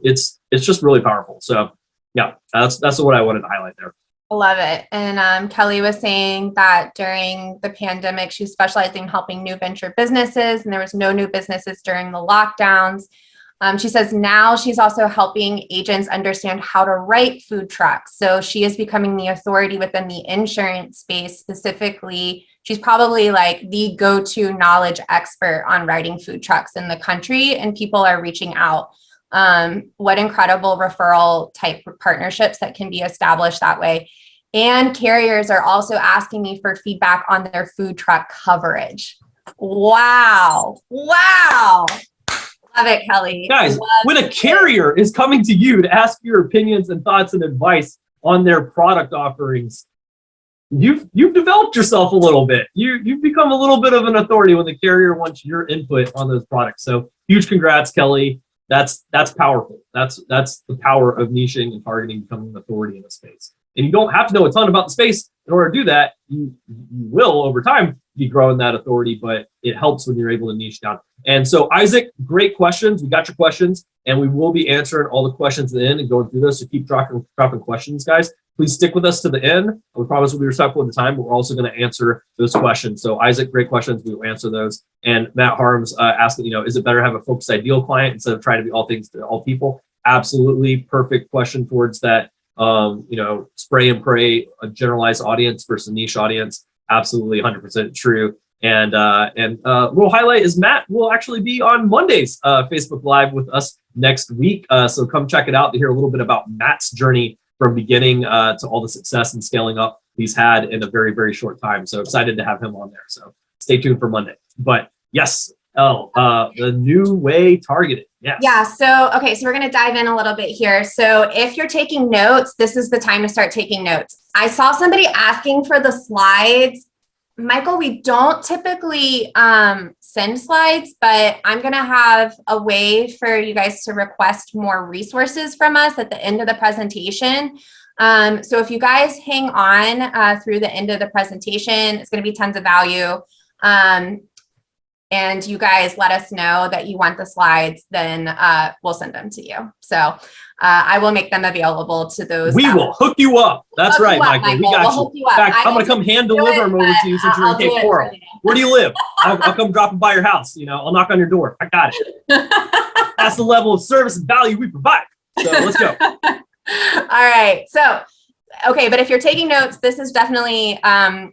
it's just really powerful. So yeah, that's what I wanted to highlight there. Love it. And Kelly was saying that during the pandemic, she's specializing in helping new venture businesses, and there was no new businesses during the lockdowns. She says now she's also helping agents understand how to write food trucks. So she is becoming the authority within the insurance space specifically. She's probably like the go-to knowledge expert on writing food trucks in the country, and people are reaching out. What incredible referral type partnerships that can be established that way. And carriers are also asking me for feedback on their food truck coverage. Wow. Love it, Kelly. Guys, when a carrier is coming to you to ask your opinions and thoughts and advice on their product offerings, you've developed yourself a little bit. You've become a little bit of an authority when the carrier wants your input on those products. So huge congrats, Kelly. That's powerful. That's the power of niching and targeting, becoming an authority in the space. And you don't have to know a ton about the space in order to do that. You will over time be growing that authority, but it helps when you're able to niche down. And so Isaac, great questions. We got your questions, and we will be answering all the questions at the end and going through those. So keep dropping questions, guys. Please stick with us to the end. We promise we'll be respectful of the time, but we're also going to answer those questions. So Isaac, great questions. We will answer those. And Matt Harms asking, is it better to have a focused ideal client instead of trying to be all things to all people? Absolutely. Perfect question towards that. Spray and pray, a generalized audience versus a niche audience. Absolutely 100% true. And little highlight is Matt will actually be on Monday's Facebook Live with us next week. So come check it out to hear a little bit about Matt's journey from beginning to all the success and scaling up he's had in a very, very short time. So excited to have him on there. So stay tuned for Monday. But yes, the new way targeted. Yes. Yeah. So we're going to dive in a little bit here. So if you're taking notes, this is the time to start taking notes. I saw somebody asking for the slides. Michael, we don't typically send slides, but I'm going to have a way for you guys to request more resources from us at the end of the presentation. So if you guys hang on through the end of the presentation, it's going to be tons of value. And you guys let us know that you want the slides, then we'll send them to you. So I will make them available to those. We will hook you up. That's right, Michael. We got you. In fact, I'm going to come hand deliver them over to you since you're in Cape Coral. Where do you live? I'll come drop them by your house. I'll knock on your door. I got it. That's the level of service and value we provide. So let's go. All right. So, okay, but if you're taking notes, this is definitely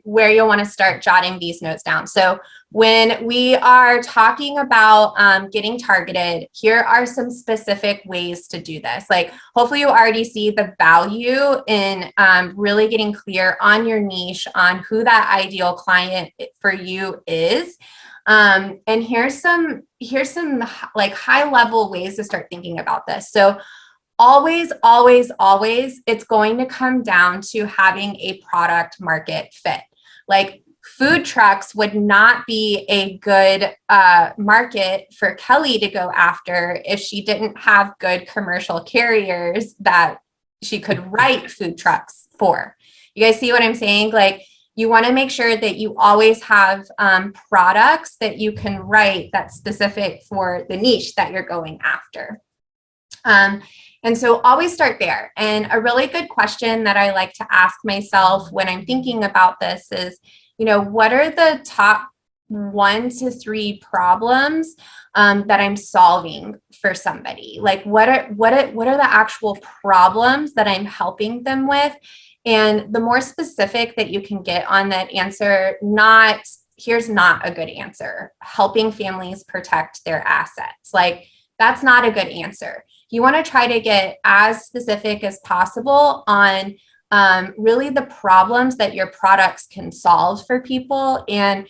where you'll want to start jotting these notes down. So when we are talking about getting targeted, here are some specific ways to do this. Like, hopefully you already see the value in really getting clear on your niche, on who that ideal client for you is. And here's some like high level ways to start thinking about this. So always, it's going to come down to having a product market fit. Like, food trucks would not be a good market for Kelly to go after if she didn't have good commercial carriers that she could write food trucks for. You guys see what I'm saying? Like, you want to make sure that you always have products that you can write that's specific for the niche that you're going after. And so always start there. And a really good question that I like to ask myself when I'm thinking about this is, what are the top 1 to 3 problems that I'm solving for somebody? Like, what are the actual problems that I'm helping them with? And the more specific that you can get on that answer, here's not a good answer. Helping families protect their assets. Like, that's not a good answer. You want to try to get as specific as possible on really the problems that your products can solve for people. And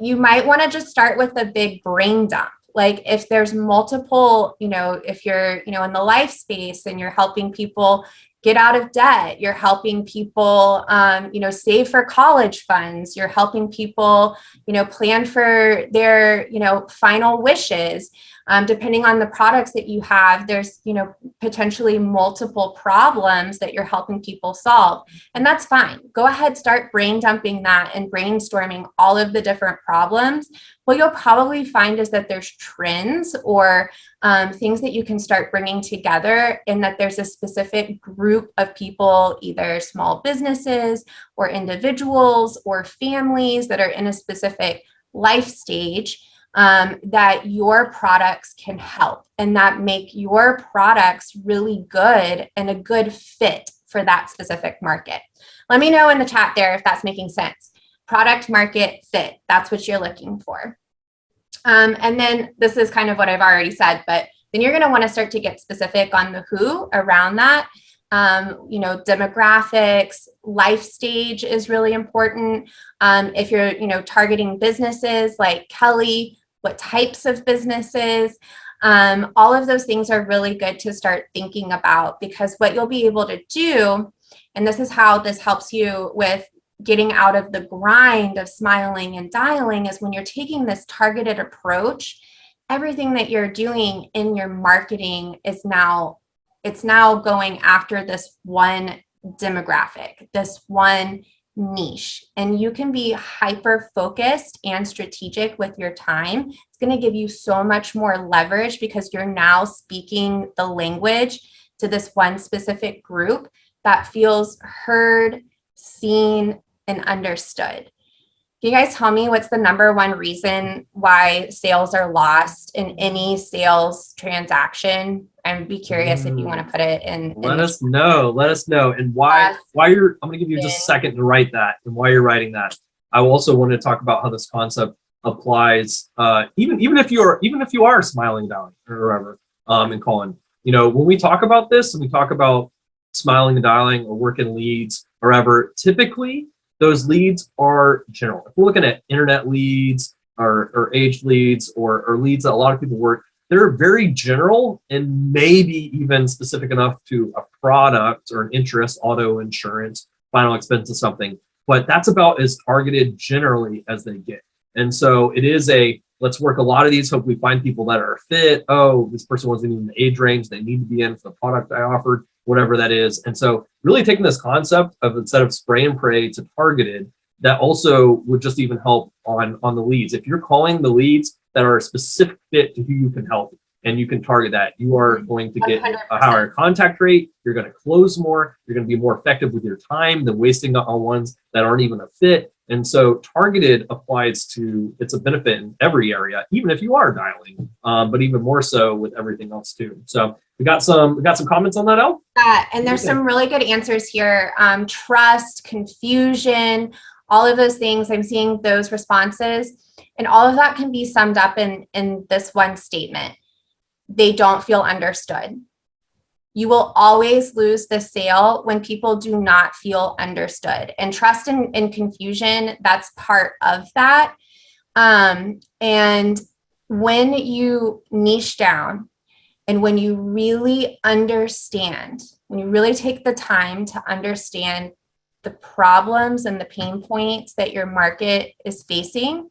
you might want to just start with a big brain dump. Like, if there's multiple, if you're, in the life space and you're helping people get out of debt, you're helping people, save for college funds, you're helping people, plan for their, final wishes. Depending on the products that you have, there's, potentially multiple problems that you're helping people solve. And that's fine. Go ahead, start brain dumping that and brainstorming all of the different problems. What you'll probably find is that there's trends or things that you can start bringing together, and that there's a specific group of people, either small businesses or individuals or families that are in a specific life stage that your products can help, and that make your products really good and a good fit for that specific market. Let me know in the chat there if that's making sense. Product market fit, that's what you're looking for. And then this is kind of what I've already said, but then you're going to want to start to get specific on the who around that. Demographics, life stage is really important. If you're, targeting businesses like Kelly, what types of businesses, all of those things are really good to start thinking about, because what you'll be able to do, and this is how this helps you with getting out of the grind of smiling and dialing, is when you're taking this targeted approach, everything that you're doing in your marketing is now going after this one demographic, this one niche, and you can be hyper focused and strategic with your time. It's going to give you so much more leverage because you're now speaking the language to this one specific group that feels heard, seen, and understood. Can you guys tell me what's the number one reason why sales are lost in any sales transaction? I'd be curious if you want to put it in. Let us know. And why I'm going to give you just a second to write that, and why you're writing that. I also want to talk about how this concept applies, even if you are smiling down or whatever, and calling, when we talk about this and we talk about smiling and dialing or working leads or whatever, typically those leads are general. If we're looking at internet leads or age leads or leads that a lot of people work, they're very general and maybe even specific enough to a product or an interest, auto insurance, final expense of something. But that's about as targeted generally as they get. And so it is let's work a lot of these, hope we find people that are fit. Oh, this person wasn't even the age range they need to be in for the product I offered, whatever that is. And so really taking this concept of, instead of spray and pray, to targeted, that also would just even help on the leads. If you're calling the leads that are a specific fit to who you can help and you can target that, you are going to get 100%. a higher contact rate. You're going to close more. You're going to be more effective with your time than wasting it on ones that aren't even a fit. And so targeted applies to, it's a benefit in every area, even if you are dialing, but even more so with everything else too. So we got some comments on that, El? And there's some really good answers here. Trust, confusion, all of those things. I'm seeing those responses, and all of that can be summed up in this one statement. They don't feel understood. You will always lose the sale when people do not feel understood. And trust and confusion, that's part of that. And when you niche down and when you really understand, when you really take the time to understand the problems and the pain points that your market is facing,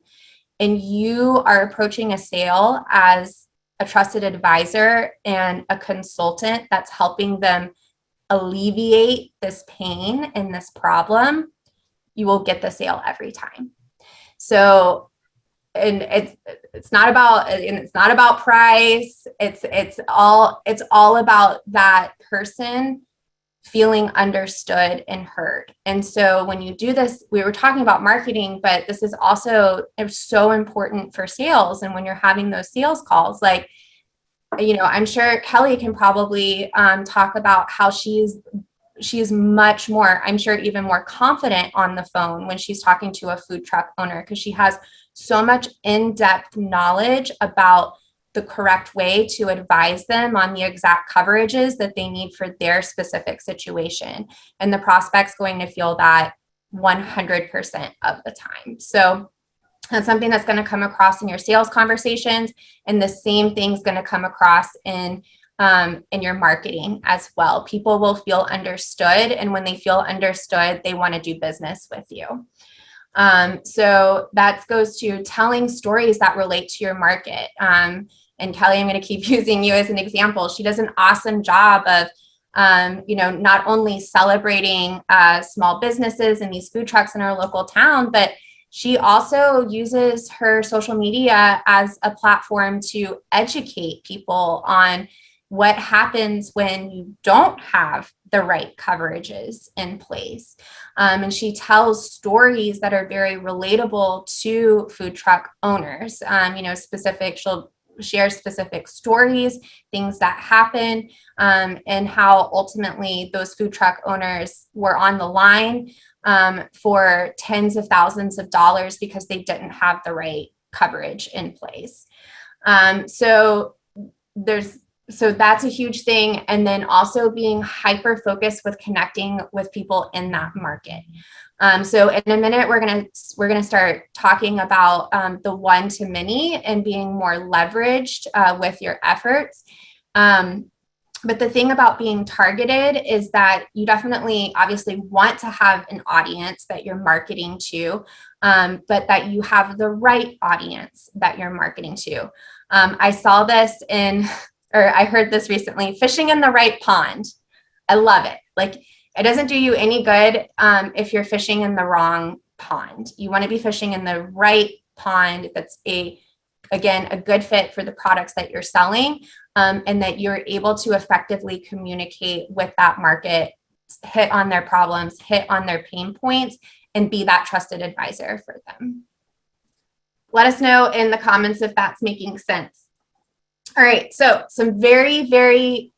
and you are approaching a sale as a trusted advisor and a consultant that's helping them alleviate this pain and this problem, you will get the sale every time. So, and it's not about price. It's all about that person feeling understood and heard. And so when you do this, we were talking about marketing, but this is also so important for sales. And when you're having those sales calls, like, I'm sure Kelly can probably talk about how she's much more, I'm sure even more confident on the phone when she's talking to a food truck owner, because she has so much in-depth knowledge about the correct way to advise them on the exact coverages that they need for their specific situation. And the prospect's going to feel that 100% of the time. So that's something that's going to come across in your sales conversations, and the same thing's going to come across in your marketing as well. People will feel understood, and when they feel understood, they want to do business with you. So that goes to telling stories that relate to your market. And Kelly, I'm going to keep using you as an example. She does an awesome job of, not only celebrating small businesses and these food trucks in our local town, but she also uses her social media as a platform to educate people on what happens when you don't have the right coverages in place. And she tells stories that are very relatable to food truck owners. She'll share specific stories, things that happen, and how ultimately those food truck owners were on the line for tens of thousands of dollars because they didn't have the right coverage in place. So that's a huge thing. And then also being hyper focused with connecting with people in that market. So in a minute, we're gonna start talking about the one-to-many and being more leveraged with your efforts. But the thing about being targeted is that you definitely obviously want to have an audience that you're marketing to, but that you have the right audience that you're marketing to. I saw this I heard this recently, fishing in the right pond. I love it. Like, it doesn't do you any good if you're fishing in the wrong pond. You want to be fishing in the right pond that's a good fit for the products that you're selling, and that you're able to effectively communicate with that market, hit on their problems, hit on their pain points, and be that trusted advisor for them. Let us know in the comments if that's making sense. All right, so some very, very,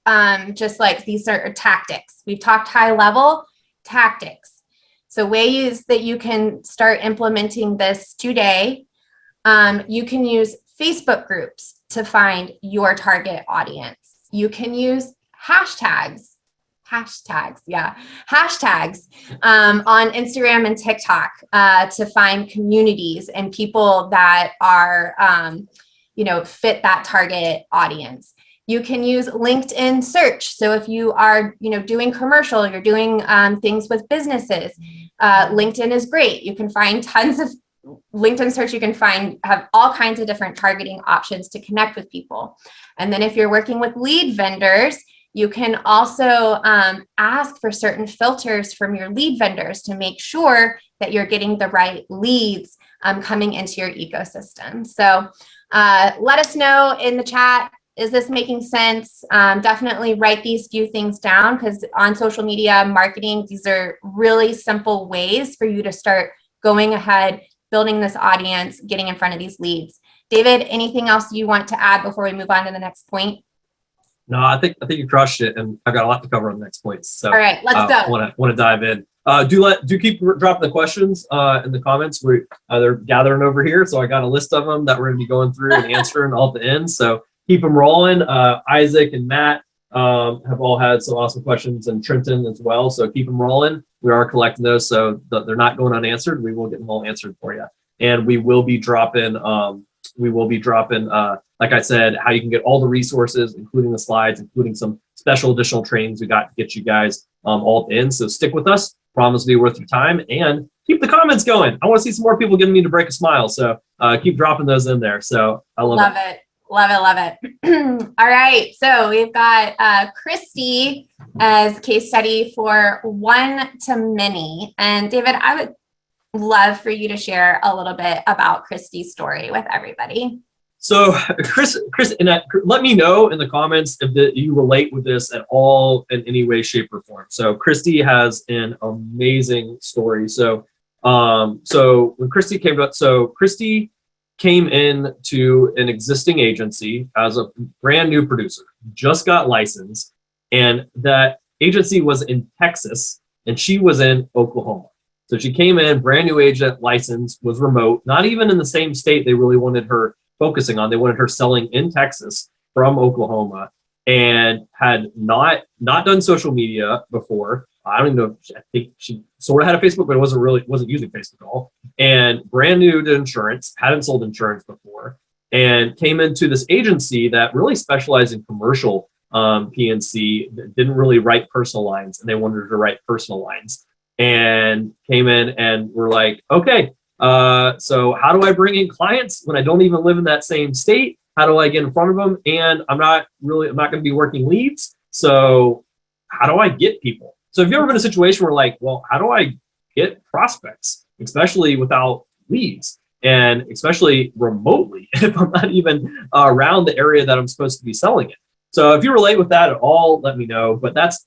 just like these are tactics. We've talked high level tactics. So ways that you can start implementing this today. You can use Facebook groups to find your target audience. You can use hashtags on Instagram and TikTok to find communities and people that are, fit that target audience. You can use LinkedIn search. So if you are, doing commercial, you're doing things with businesses, LinkedIn is great. You can find tons of LinkedIn search. You can have all kinds of different targeting options to connect with people. And then if you're working with lead vendors, you can also ask for certain filters from your lead vendors to make sure that you're getting the right leads coming into your ecosystem. So let us know in the chat, is this making sense? Definitely write these few things down, because on social media marketing, these are really simple ways for you to start going ahead, building this audience, getting in front of these leads. David, anything else you want to add before we move on to the next point? No, I think you crushed it, and I've got a lot to cover on the next point. So all right, let's go. Want to dive in. Do keep dropping the questions in the comments. They're gathering over here, so I got a list of them that we're going to be going through and answering all at the end. So keep them rolling. Isaac and Matt have all had some awesome questions, and Trenton as well. So keep them rolling. We are collecting those, so they're not going unanswered. We will get them all answered for you, and we will be dropping. Like I said, how you can get all the resources, including the slides, including some special additional trainings we got to get you guys all in. So stick with us. Promise to be worth your time, and keep the comments going. I want to see some more people getting me to break a smile. So keep dropping those in there. So I love it. Love it. All right. So we've got Christy as case study for one to many. And David, I would love for you to share a little bit about Christy's story with everybody. So Chris, let me know in the comments if you relate with this at all in any way, shape, or form. So Christy has an amazing story. So when Christy Christy came in to an existing agency as a brand new producer, just got licensed, and that agency was in Texas and she was in Oklahoma. So she came in, brand new agent, license, was remote, not even in the same state they really wanted her focusing on. They wanted her selling in Texas from Oklahoma, and had not done social media before. I don't even know. I think she sort of had a Facebook, but wasn't using Facebook at all. And brand new to insurance, hadn't sold insurance before, and came into this agency that really specialized in commercial P&C, didn't really write personal lines, and they wanted her to write personal lines. And came in and were like, okay, so how do I bring in clients when I don't even live in that same state? How do I get in front of them? And I'm not going to be working leads. So how do I get people? So have you ever been in a situation where like, well, how do I get prospects, especially without leads, and especially remotely if I'm not even around the area that I'm supposed to be selling it? So if you relate with that at all, let me know. But that's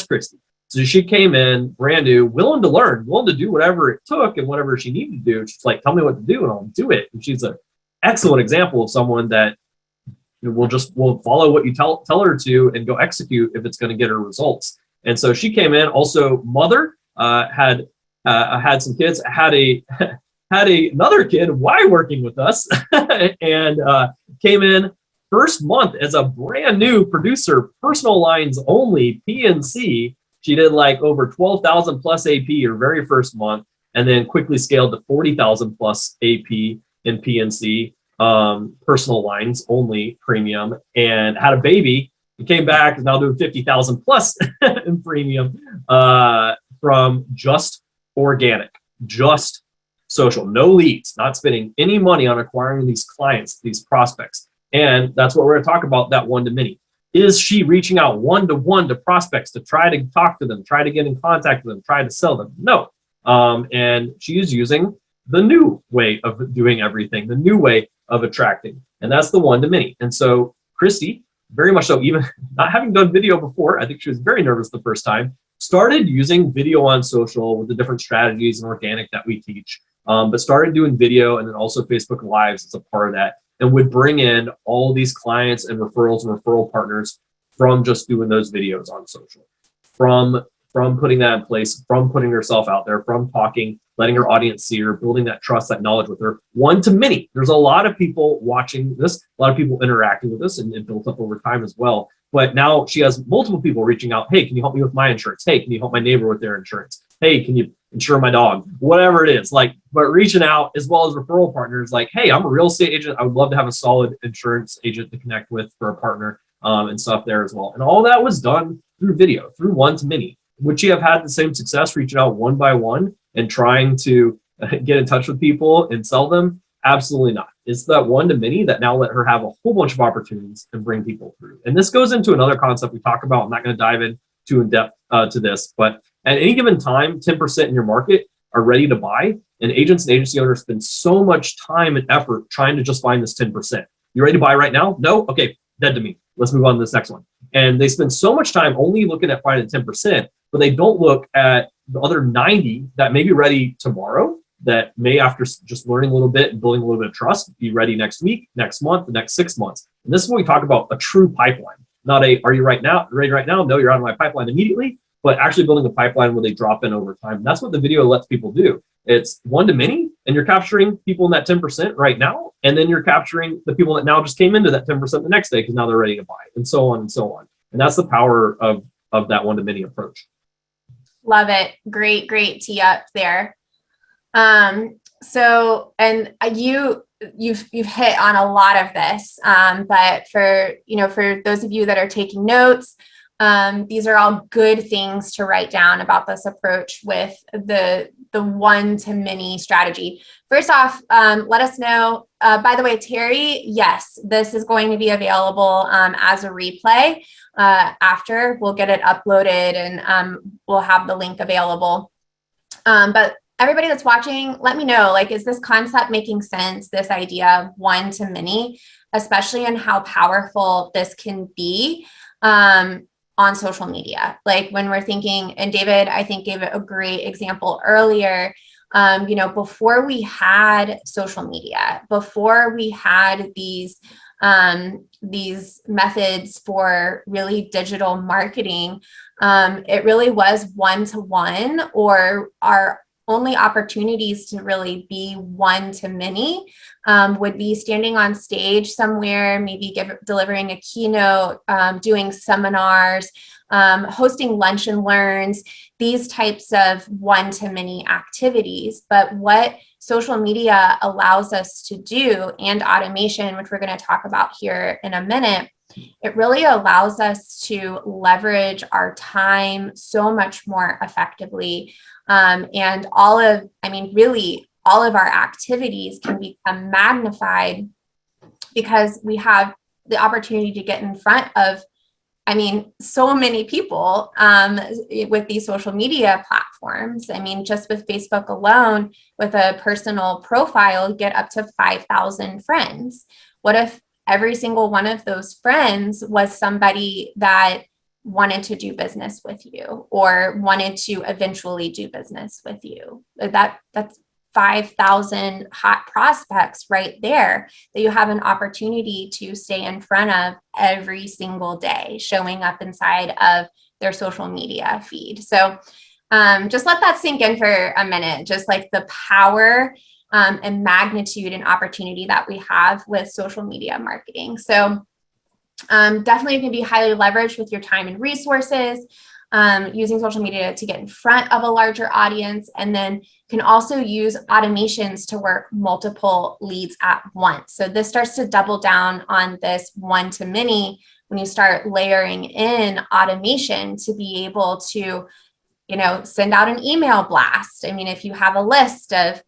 Christy. So she came in brand new, willing to learn, willing to do whatever it took and whatever she needed to do. She's like, tell me what to do and I'll do it. And she's an excellent example of someone that will follow what you tell her to and go execute if it's going to get her results. And so she came in, also mother, had some kids, had another kid while working with us, and came in first month as a brand new producer, personal lines only, P&C. She did like over 12,000 plus AP her very first month, and then quickly scaled to 40,000 plus AP in P&C, personal lines only premium, and had a baby. And came back, is now doing 50,000 plus in premium from just organic, just social, no leads, not spending any money on acquiring these clients, these prospects. And that's what we're going to talk about, that one to many. Is she reaching out one-to-one to prospects to try to talk to them, try to get in contact with them, try to sell them? No. And she is using the new way of doing everything, the new way of attracting. And that's the one to many. And so Christy, very much so, even not having done video before, I think she was very nervous the first time, started using video on social with the different strategies and organic that we teach, but started doing video and then also Facebook Lives as a part of that, and would bring in all these clients and referrals and referral partners from just doing those videos on social, from putting that in place, from putting herself out there, from talking, letting her audience see her, building that trust, that knowledge with her, one to many. There's a lot of people watching this, a lot of people interacting with this, and it built up over time as well. But now she has multiple people reaching out. Hey, can you help me with my insurance? Hey, can you help my neighbor with their insurance? Hey, can you insure my dog? Whatever it is, like, but reaching out, as well as referral partners like, hey, I'm a real estate agent. I would love to have a solid insurance agent to connect with for a partner, and stuff there as well. And all that was done through video, through one to many. Would she have had the same success reaching out one by one and trying to get in touch with people and sell them? Absolutely not. It's that one to many that now let her have a whole bunch of opportunities and bring people through. And this goes into another concept we talk about. I'm not going to dive in too in depth to this, but at any given time, 10% in your market are ready to buy, and agents and agency owners spend so much time and effort trying to just find this 10%. You ready to buy right now? No? Okay, dead to me. Let's move on to this next one. And they spend so much time only looking at finding 10%, but they don't look at the other 90 that may be ready tomorrow, that may, after just learning a little bit and building a little bit of trust, be ready next week, next month, the next 6 months. And this is when we talk about a true pipeline, not a, are you ready right now? No, you're out of my pipeline immediately, but actually building a pipeline where they drop in over time. And that's what the video lets people do. It's one to many, and you're capturing people in that 10% right now. And then you're capturing the people that now just came into that 10% the next day because now they're ready to buy, and so on and so on. And that's the power of that one to many approach. Love it. Great tee up there. So, and you've hit on a lot of this, but for those of you that are taking notes, these are all good things to write down about this approach with the one-to-many strategy. First off, let us know, by the way, Terry, yes, this is going to be available as a replay after. We'll get it uploaded and we'll have the link available. But everybody that's watching, let me know, like, is this concept making sense, this idea of one-to-many, especially in how powerful this can be on social media? Like when we're thinking, and David, I think, gave a great example earlier, before we had social media, before we had these methods for really digital marketing, it really was one-to-one, or our only opportunities to really be one-to-many would be standing on stage somewhere, maybe delivering a keynote, doing seminars, hosting lunch and learns, these types of one-to-many activities. But what social media allows us to do, and automation, which we're going to talk about here in a minute, it really allows us to leverage our time so much more effectively. And all of our activities can become magnified because we have the opportunity to get in front of, so many people with these social media platforms. Just with Facebook alone, with a personal profile, you get up to 5,000 friends. What if every single one of those friends was somebody that wanted to do business with you or wanted to eventually do business with you? That's 5,000 hot prospects right there that you have an opportunity to stay in front of every single day, showing up inside of their social media feed. So just let that sink in for a minute, just like the power and magnitude and opportunity that we have with social media marketing. So definitely can be highly leveraged with your time and resources, using social media to get in front of a larger audience, and then can also use automations to work multiple leads at once. So this starts to double down on this one-to-many when you start layering in automation to be able to, send out an email blast. If you have a list of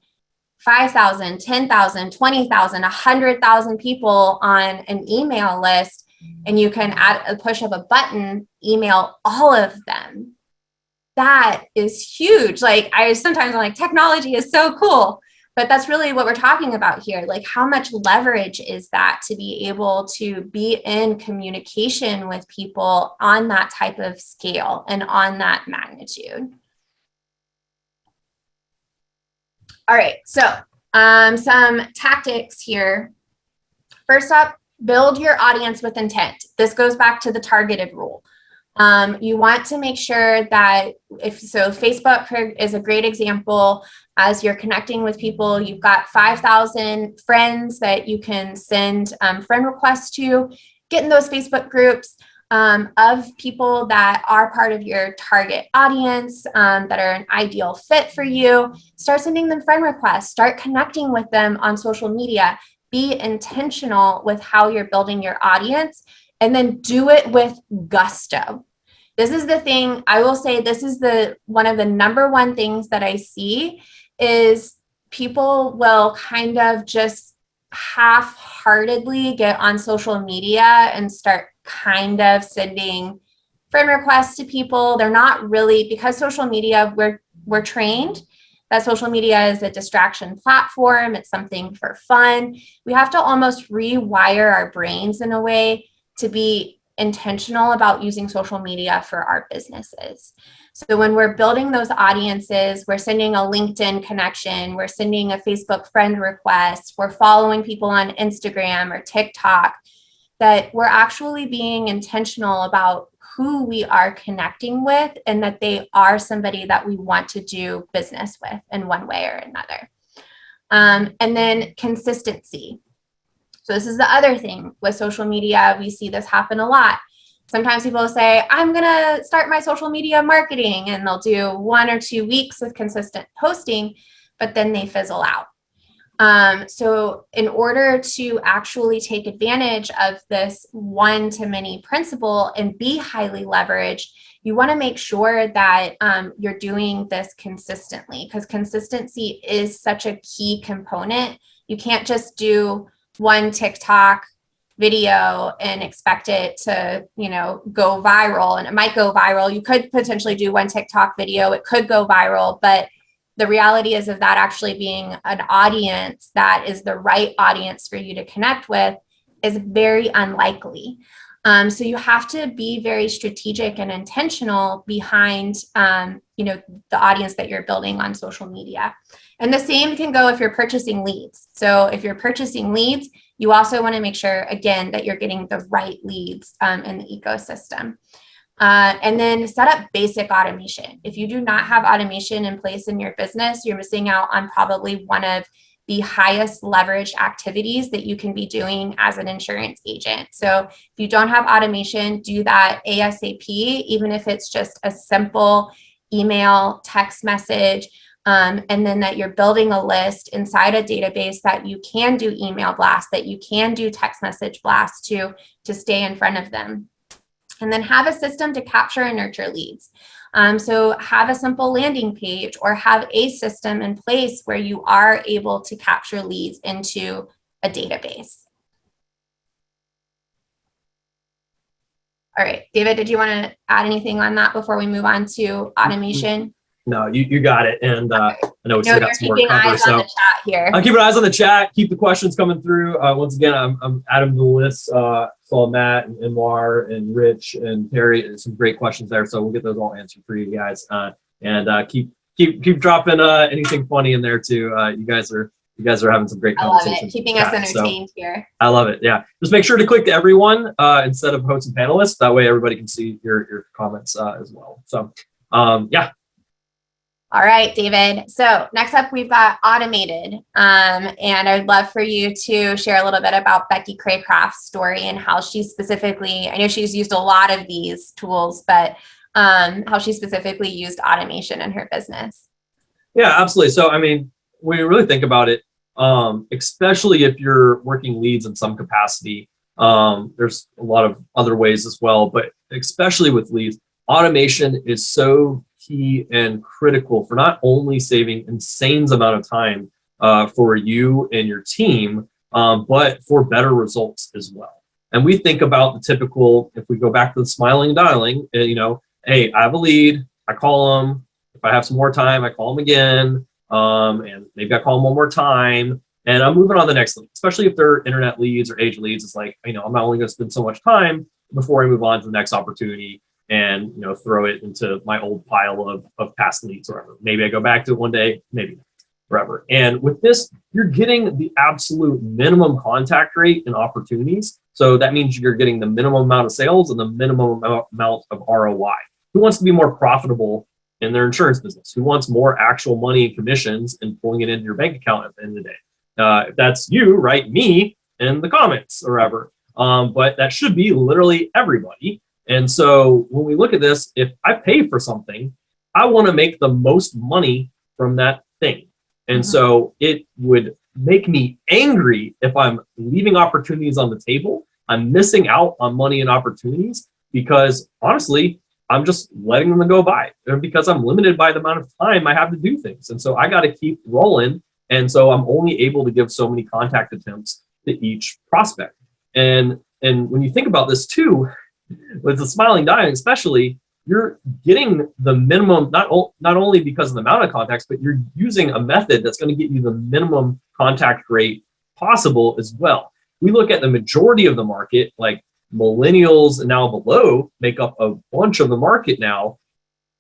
5,000, 10,000, 20,000, 100,000 people on an email list, and you can, at a push of a button, email all of them, that is huge. Like, I'm like, technology is so cool, but that's really what we're talking about here. Like, how much leverage is that to be able to be in communication with people on that type of scale and on that magnitude? All right, so some tactics here. First up, build your audience with intent. This goes back to the targeted rule. You want to make sure that Facebook is a great example. As you're connecting with people, you've got 5,000 friends that you can send friend requests to. Get in those Facebook groups of people that are part of your target audience, that are an ideal fit for you. Start sending them friend requests. Start connecting with them on social media. Be intentional with how you're building your audience, and then do it with gusto. This is the thing, I will say, this is one of the number one things that I see is people will kind of just half-heartedly get on social media and start kind of sending friend requests to people. They're not really, because social media, we're trained that social media is a distraction platform. It's something for fun. We have to almost rewire our brains in a way to be intentional about using social media for our businesses. So when we're building those audiences, we're sending a LinkedIn connection, we're sending a Facebook friend request, we're following people on Instagram or TikTok, that we're actually being intentional about who we are connecting with and that they are somebody that we want to do business with in one way or another. And then consistency. So this is the other thing with social media. We see this happen a lot. Sometimes people say, I'm going to start my social media marketing, and they'll do 1 or 2 weeks of consistent posting, but then they fizzle out. So in order to actually take advantage of this one-to-many principle and be highly leveraged, you want to make sure that you're doing this consistently, because consistency is such a key component. You can't just do one TikTok video and expect it to, go viral, and it might go viral. You could potentially do one TikTok video. It could go viral, but the reality is of that actually being an audience that is the right audience for you to connect with is very unlikely. So you have to be very strategic and intentional behind, the audience that you're building on social media. And the same can go if you're purchasing leads. So if you're purchasing leads, you also want to make sure, again, that you're getting the right leads in the ecosystem. And then set up basic automation. If you do not have automation in place in your business, you're missing out on probably one of the highest leveraged activities that you can be doing as an insurance agent. So if you don't have automation, do that ASAP, even if it's just a simple email, text message, and then that you're building a list inside a database that you can do email blasts, that you can do text message blasts to stay in front of them. And then have a system to capture and nurture leads. So have a simple landing page or have a system in place where you are able to capture leads into a database. All right, David, did you want to add anything on that before we move on to automation? No, you got it. And I know we still got some more keeping cover. eyes on the chat here. I'm keeping eyes on the chat. Keep the questions coming through. Once again, I'm adding to the list. Saw Matt and Anwar and Rich and Terry. Some great questions there. So we'll get those all answered for you guys. And keep dropping anything funny in there too. You guys are having some great conversations. I love it. Keeping us entertained here. I love it. Yeah. Just make sure to click to everyone instead of hosts and panelists. That way everybody can see your comments as well. So yeah. All right, David. So next up, we've got automated. And I'd love for you to share a little bit about Becky Craycraft's story and how she specifically, I know she's used a lot of these tools, but how she specifically used automation in her business. Yeah, absolutely. So, I mean, when you really think about it, especially if you're working leads in some capacity, there's a lot of other ways as well, but especially with leads, automation is so key and critical for not only saving insane amount of time for you and your team, but for better results as well. And we think about the typical, if we go back to the smiling and dialing, hey, I have a lead, I call them. If I have some more time, I call them again. And maybe I call them one more time. And I'm moving on to the next lead, especially if they're internet leads or agent leads. It's like, I'm not only going to spend so much time before I move on to the next opportunity and throw it into my old pile of past leads or whatever. Maybe I go back to it one day, maybe not, forever. And with this, you're getting the absolute minimum contact rate and opportunities. So that means you're getting the minimum amount of sales and the minimum amount of ROI. Who wants to be more profitable in their insurance business? Who wants more actual money and commissions and pulling it into your bank account at the end of the day? If that's you, write me in the comments or whatever. But that should be literally everybody. And so when we look at this, if I pay for something, I want to make the most money from that thing. And so it would make me angry if I'm leaving opportunities on the table. I'm missing out on money and opportunities because honestly, I'm just letting them go by because I'm limited by the amount of time I have to do things. And so I got to keep rolling. And so I'm only able to give so many contact attempts to each prospect. And when you think about this too, with the smiling dialing especially, you're getting the minimum, not only because of the amount of contacts, but you're using a method that's going to get you the minimum contact rate possible as well. We look at the majority of the market, like millennials and now below make up a bunch of the market now,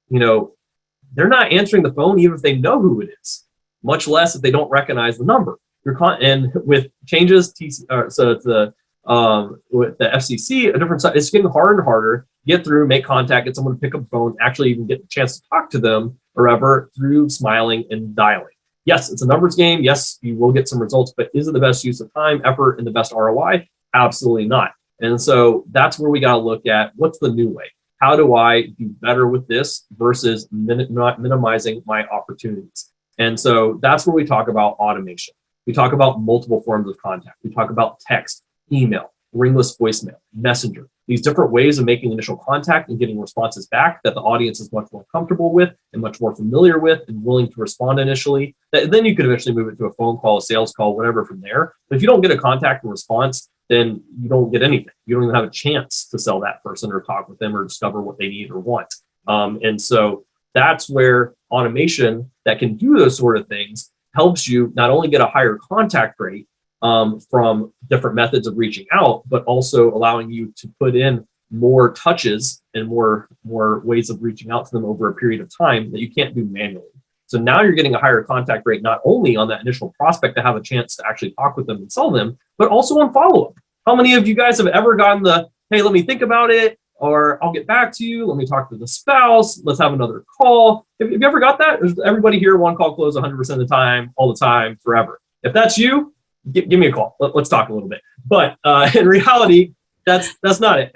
they're not answering the phone even if they know who it is, much less if they don't recognize the number. And with changes, with the FCC, a different side, it's getting harder and harder to get through, make contact, get someone to pick up the phone, actually even get the chance to talk to them or ever through smiling and dialing. Yes, it's a numbers game. Yes, you will get some results, but is it the best use of time, effort, and the best ROI? Absolutely not. And so that's where we got to look at what's the new way. How do I do better with this versus not minimizing my opportunities? And so that's where we talk about automation. We talk about multiple forms of contact. We talk about text, email, ringless voicemail, messenger, these different ways of making initial contact and getting responses back that the audience is much more comfortable with and much more familiar with and willing to respond initially. Then you could eventually move it to a phone call, a sales call, whatever from there. But if you don't get a contact and response, then you don't get anything. You don't even have a chance to sell that person or talk with them or discover what they need or want. And so that's where automation that can do those sort of things helps you not only get a higher contact rate from different methods of reaching out, but also allowing you to put in more touches and more ways of reaching out to them over a period of time that you can't do manually. So now you're getting a higher contact rate, not only on that initial prospect to have a chance to actually talk with them and sell them, but also on follow-up. How many of you guys have ever gotten the, hey, let me think about it, or I'll get back to you, let me talk to the spouse, let's have another call. Have you ever got that? Is everybody here one call close 100% of the time, all the time, forever? If that's you, give me a call. Let's talk a little bit. But in reality, that's not it.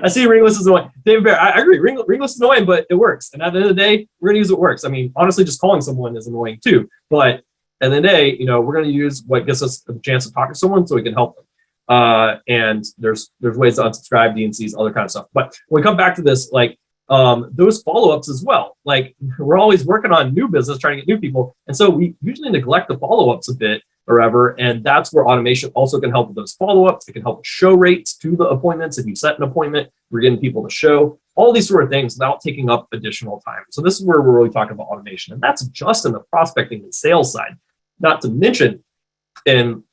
I see ringless is annoying. David Bear, I agree. Ringless is annoying, but it works. And at the end of the day, we're going to use what works. I mean, honestly, just calling someone is annoying too. But at the end of the day, we're going to use what gives us a chance to talk to someone so we can help them. And there's ways to unsubscribe, DNCs, other kind of stuff. But when we come back to this, those follow-ups as well, we're always working on new business, trying to get new people. And so we usually neglect the follow-ups a bit or ever. And that's where automation also can help with those follow-ups. It can help with show rates to the appointments. If you set an appointment, we're getting people to show all these sort of things without taking up additional time. So this is where we're really talking about automation. And that's just in the prospecting and sales side, not to mention in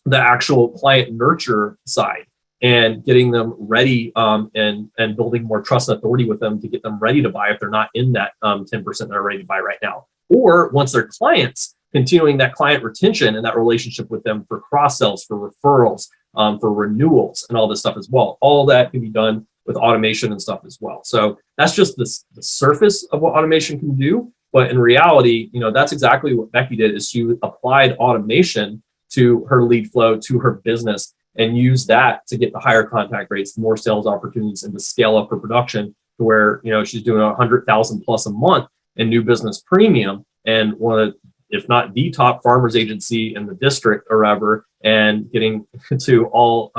the actual client nurture side and getting them ready and building more trust and authority with them to get them ready to buy if they're not in that 10% that are ready to buy right now. Or once they're clients, continuing that client retention and that relationship with them for cross-sells, for referrals, for renewals, and all this stuff as well. All that can be done with automation and stuff as well. So that's just the surface of what automation can do. But in reality, that's exactly what Becky did, is she applied automation to her lead flow, to her business, and use that to get the higher contact rates, more sales opportunities, and to scale up her production to where, she's doing 100,000 plus a month in new business premium, and one of, if not the top farmers agency in the district or ever, and getting to all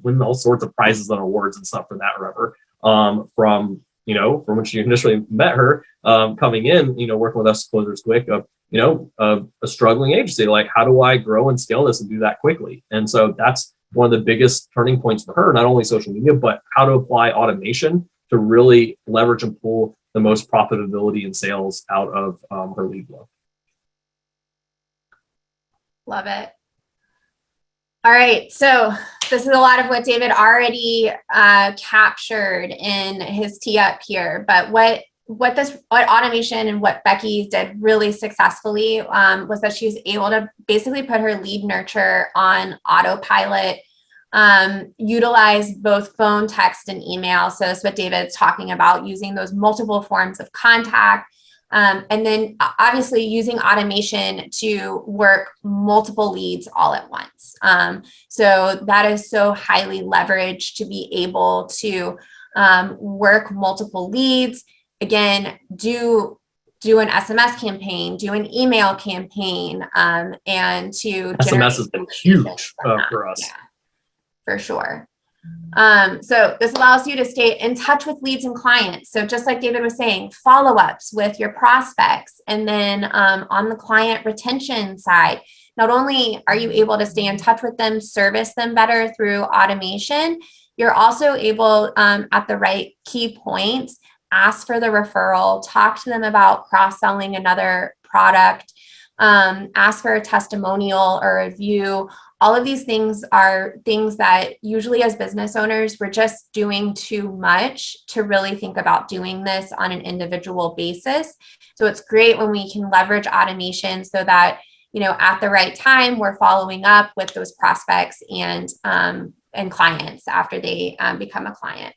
win all sorts of prizes and awards and stuff for that or ever, from when she initially met her, coming in, working with us Closers Quick, a struggling agency, how do I grow and scale this and do that quickly? And so that's one of the biggest turning points for her, not only social media, but how to apply automation to really leverage and pull the most profitability and sales out of her lead flow. Love it. All right. So this is a lot of what David already captured in his tee up here, but what automation and what Becky did really successfully was that she was able to basically put her lead nurture on autopilot, utilize both phone, text, and email. So that's what David's talking about, using those multiple forms of contact. And then obviously using automation to work multiple leads all at once. So that is so highly leveraged to be able to work multiple leads. Again, do an SMS campaign, do an email campaign, and to SMS has been huge for us. Yeah, for sure. So this allows you to stay in touch with leads and clients. So just like David was saying, follow-ups with your prospects. And then on the client retention side, not only are you able to stay in touch with them, service them better through automation, you're also able at the right key points, ask for the referral, talk to them about cross-selling another product, ask for a testimonial or review, all of these things are things that usually as business owners, we're just doing too much to really think about doing this on an individual basis. So it's great when we can leverage automation so that, at the right time, we're following up with those prospects and clients after they become a client.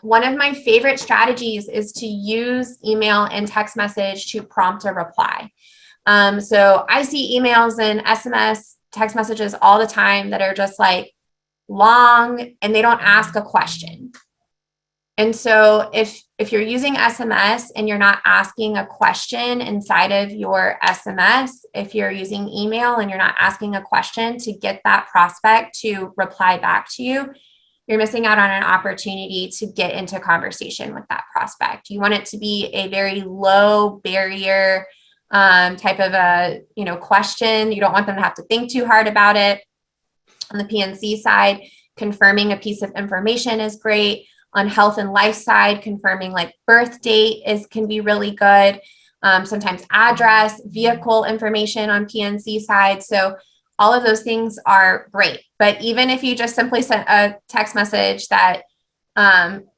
One of my favorite strategies is to use email and text message to prompt a reply. So I see emails and SMS text messages all the time that are just like long and they don't ask a question. And so if you're using SMS and you're not asking a question inside of your SMS, if you're using email and you're not asking a question to get that prospect to reply back to you, you're missing out on an opportunity to get into conversation with that prospect. You want it to be a very low barrier type of a question. You don't want them to have to think too hard about it. On the PNC side, confirming a piece of information is great. On health and life side, confirming like birth date can be really good. Sometimes address, vehicle information on PNC side. So all of those things are great. But even if you just simply sent a text message that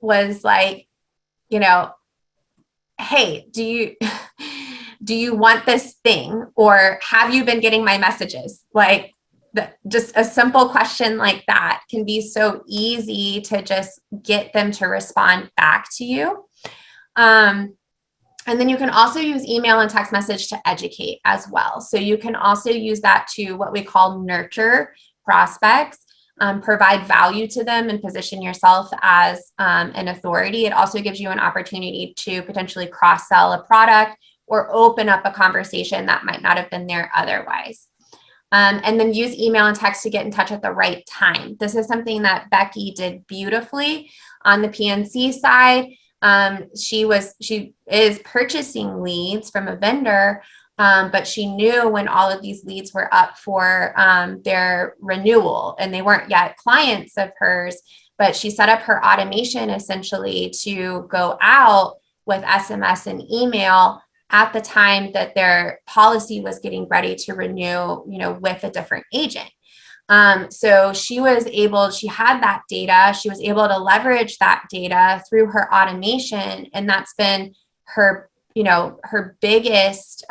was like, hey, do you want this thing? Or have you been getting my messages? Like just a simple question like that can be so easy to just get them to respond back to you. And then you can also use email and text message to educate as well. So you can also use that to what we call nurture prospects, provide value to them and position yourself as an authority. It also gives you an opportunity to potentially cross-sell a product or open up a conversation that might not have been there otherwise. And then use email and text to get in touch at the right time. This is something that Becky did beautifully on the PNC side. She is purchasing leads from a vendor, but she knew when all of these leads were up for their renewal and they weren't yet clients of hers, but she set up her automation essentially to go out with SMS and email at the time that their policy was getting ready to renew, with a different agent. So she had that data, she was able to leverage that data through her automation. And that's been her biggest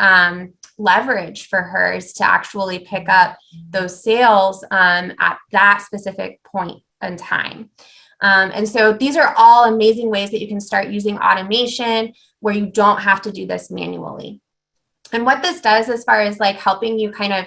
leverage for her is to actually pick up those sales at that specific point in time. And so these are all amazing ways that you can start using automation where you don't have to do this manually. And what this does as far as like helping you kind of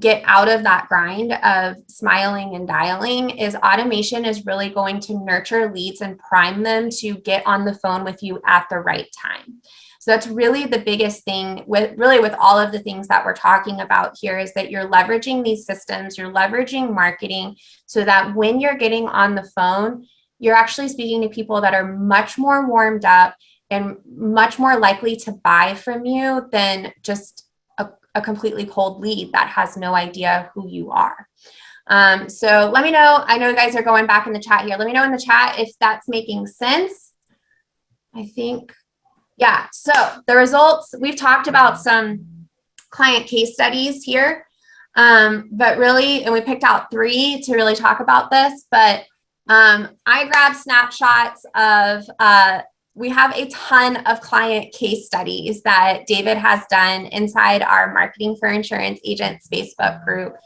get out of that grind of smiling and dialing is automation is really going to nurture leads and prime them to get on the phone with you at the right time. So that's really the biggest thing with all of the things that we're talking about here is that you're leveraging these systems, you're leveraging marketing so that when you're getting on the phone, you're actually speaking to people that are much more warmed up and much more likely to buy from you than just a completely cold lead that has no idea who you are. So let me know. I know you guys are going back in the chat here. Let me know in the chat if that's making sense. I think, yeah. So the results, we've talked about some client case studies here, but really, and we picked out 3 to really talk about this, but I grabbed snapshots of, we have a ton of client case studies that David has done inside our Marketing for Insurance Agents Facebook group.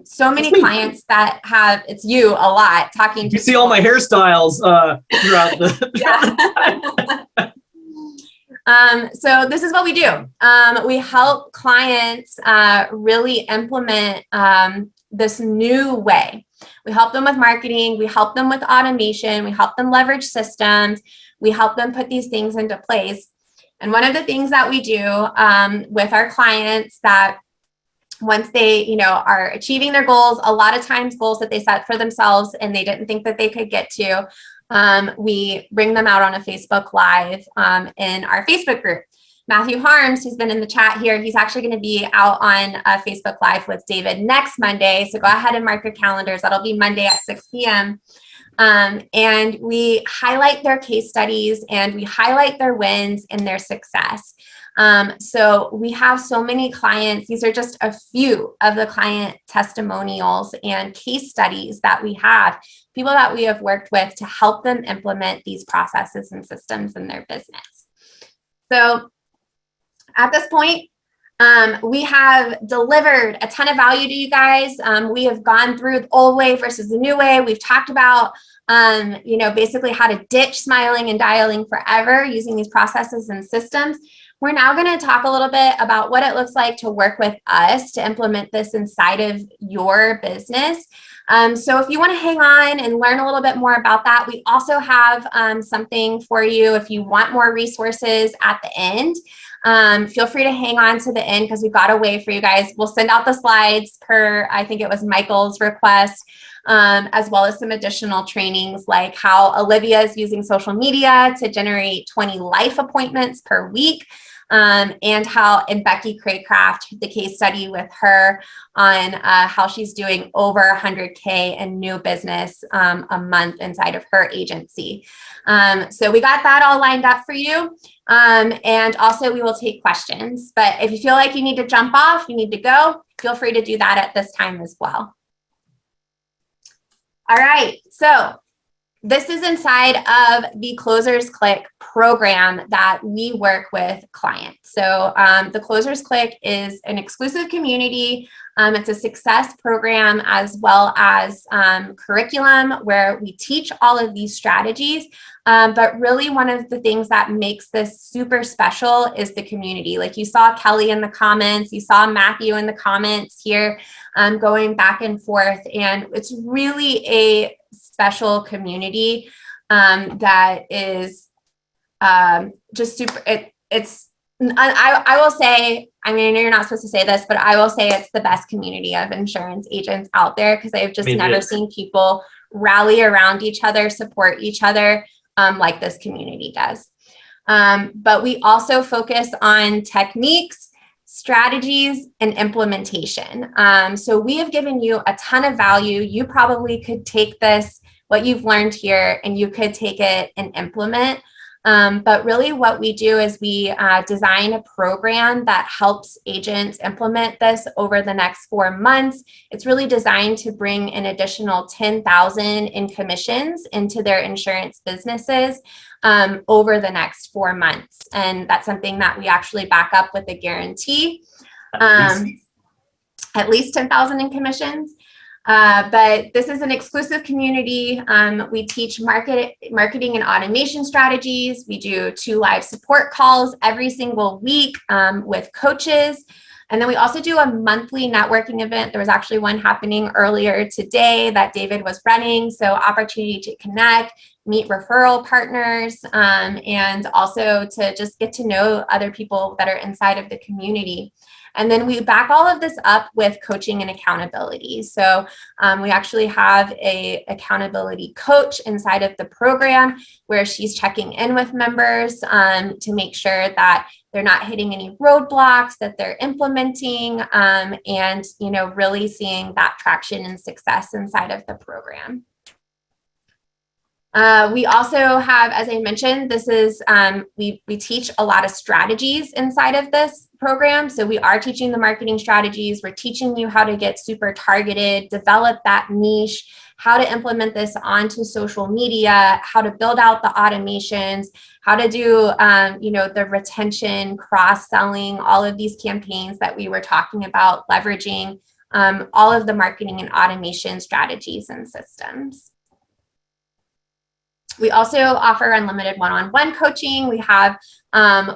So many clients that have, it's you a lot talking to you see all my hairstyles throughout the so this is what we do. We help clients really implement this new way. We help them with marketing. We help them with automation. We help them leverage systems. We help them put these things into place. And one of the things that we do with our clients that once they, are achieving their goals, a lot of times goals that they set for themselves and they didn't think that they could get to, we bring them out on a Facebook Live in our Facebook group. Matthew Harms, who's been in the chat here, he's actually going to be out on a Facebook Live with David next Monday. So go ahead and mark your calendars. That'll be Monday at 6 p.m. And we highlight their case studies and we highlight their wins and their success. So we have so many clients. These are just a few of the client testimonials and case studies that we have, people that we have worked with to help them implement these processes and systems in their business. So at this point, we have delivered a ton of value to you guys. We have gone through the old way versus the new way. We've talked about, basically how to ditch smiling and dialing forever using these processes and systems. We're now going to talk a little bit about what it looks like to work with us to implement this inside of your business. So if you want to hang on and learn a little bit more about that, we also have something for you if you want more resources at the end. Feel free to hang on to the end because we've got a way for you guys. We'll send out the slides per, I think it was Michael's request, as well as some additional trainings like how Olivia is using social media to generate 20 life appointments per week. And Becky Craycraft, the case study with her on how she's doing over 100K in new business a month inside of her agency. So we got that all lined up for you. And also we will take questions, but if you feel like you need to jump off, you need to go, feel free to do that at this time as well. All right, so this is inside of the Closers Click program that we work with clients. So the Closers Click is an exclusive community. It's a success program as well as curriculum where we teach all of these strategies. But really one of the things that makes this super special is the community. Like you saw Kelly in the comments, you saw Matthew in the comments here going back and forth. And it's really a special community that is just super, I will say, I mean, I know you're not supposed to say this, but I will say it's the best community of insurance agents out there because I've just never seen people rally around each other, support each other like this community does. But we also focus on techniques, strategies, and implementation. So we have given you a ton of value. You probably could take this, what you've learned here, and you could take it and implement. But really what we do is we design a program that helps agents implement this over the next 4 months. It's really designed to bring an additional 10,000 in commissions into their insurance businesses over the next 4 months. And that's something that we actually back up with a guarantee, at least 10,000 in commissions. But this is an exclusive community. We teach marketing and automation strategies. We do 2 live support calls every single week with coaches. And then we also do a monthly networking event. There was actually one happening earlier today that David was running. So opportunity to connect, meet referral partners, and also to just get to know other people that are inside of the community. And then we back all of this up with coaching and accountability. So we actually have a accountability coach inside of the program where she's checking in with members to make sure that they're not hitting any roadblocks, that they're implementing, and really seeing that traction and success inside of the program. We also have, as I mentioned, this is, we teach a lot of strategies inside of this program. So we are teaching the marketing strategies. We're teaching you how to get super targeted, develop that niche, how to implement this onto social media, how to build out the automations, how to do, the retention, cross-selling, all of these campaigns that we were talking about, leveraging all of the marketing and automation strategies and systems. We also offer unlimited one-on-one coaching. We have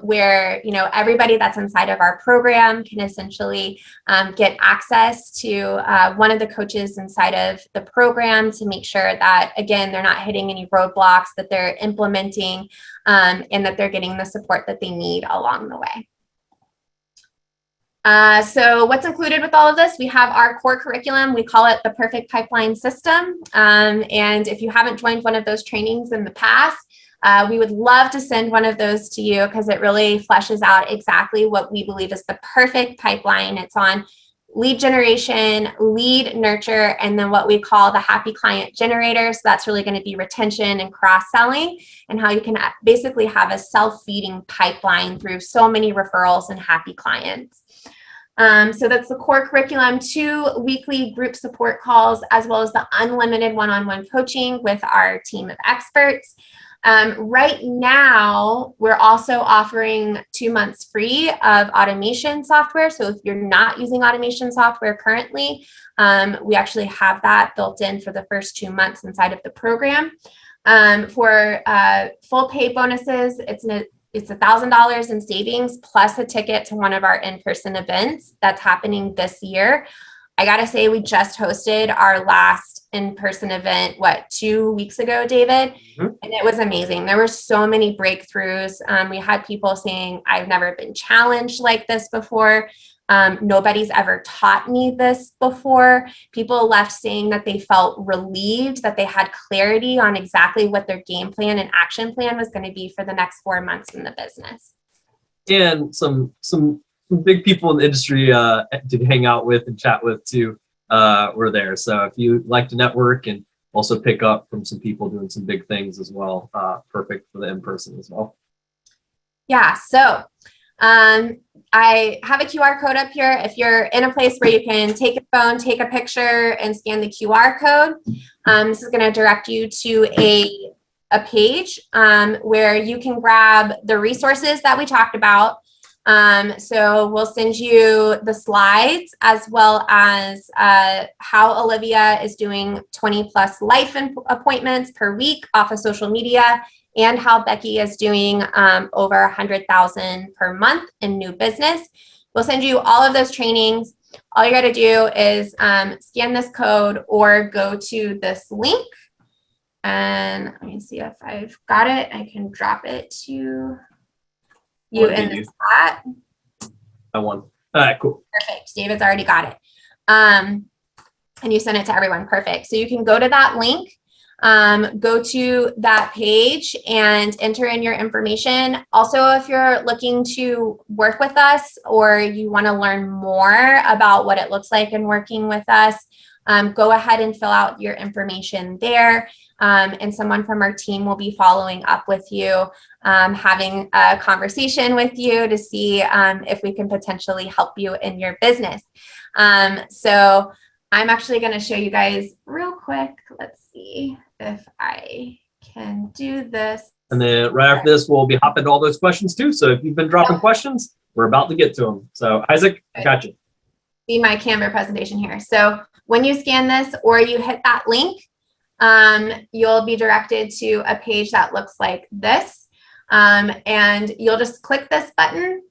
where, everybody that's inside of our program can essentially get access to one of the coaches inside of the program to make sure that, again, they're not hitting any roadblocks, that they're implementing, and that they're getting the support that they need along the way. So what's included with all of this? We have our core curriculum. We call it the Perfect Pipeline System. And if you haven't joined one of those trainings in the past, we would love to send one of those to you because it really fleshes out exactly what we believe is the perfect pipeline. It's on lead generation, lead nurture, and then what we call the happy client generator. So that's really going to be retention and cross-selling, and how you can basically have a self-feeding pipeline through so many referrals and happy clients. So that's the core curriculum, 2 weekly group support calls, as well as the unlimited one-on-one coaching with our team of experts. Right now, we're also offering 2 months free of automation software. So if you're not using automation software currently, we actually have that built in for the first 2 months inside of the program. For full pay bonuses, it's $1,000 in savings plus a ticket to one of our in-person events that's happening this year. I got to say, we just hosted our last in-person event, 2 weeks ago, David? Mm-hmm. And it was amazing. There were so many breakthroughs. We had people saying, I've never been challenged like this before. Nobody's ever taught me this before. People left saying that they felt relieved, that they had clarity on exactly what their game plan and action plan was going to be for the next 4 months in the business. And some big people in the industry to hang out with and chat with too were there. So if you like to network and also pick up from some people doing some big things as well, perfect for the in-person as well. Yeah, so I have a QR code up here. If you're in a place where you can take a phone, take a picture, and scan the QR code, this is going to direct you to a page where you can grab the resources that we talked about. So we'll send you the slides, as well as how Olivia is doing 20 plus life appointments per week off of social media, and how Becky is doing over 100,000 per month in new business. We'll send you all of those trainings. All you got to do is scan this code or go to this link. And let me see if I've got it. I can drop it to you in the chat. I won. All right, cool. Perfect. David's already got it. And you sent it to everyone. Perfect. So you can go to that link, go to that page and enter in your information. Also, if you're looking to work with us or you want to learn more about what it looks like in working with us, go ahead and fill out your information there. And someone from our team will be following up with you, having a conversation with you to see if we can potentially help you in your business. So I'm actually going to show you guys real quick. Let's see if I can do this. And then right after this, we'll be hopping to all those questions too. So if you've been dropping questions, we're about to get to them. So Isaac, I got you. See my Canva presentation here. So when you scan this or you hit that link, you'll be directed to a page that looks like this. And you'll just click this button,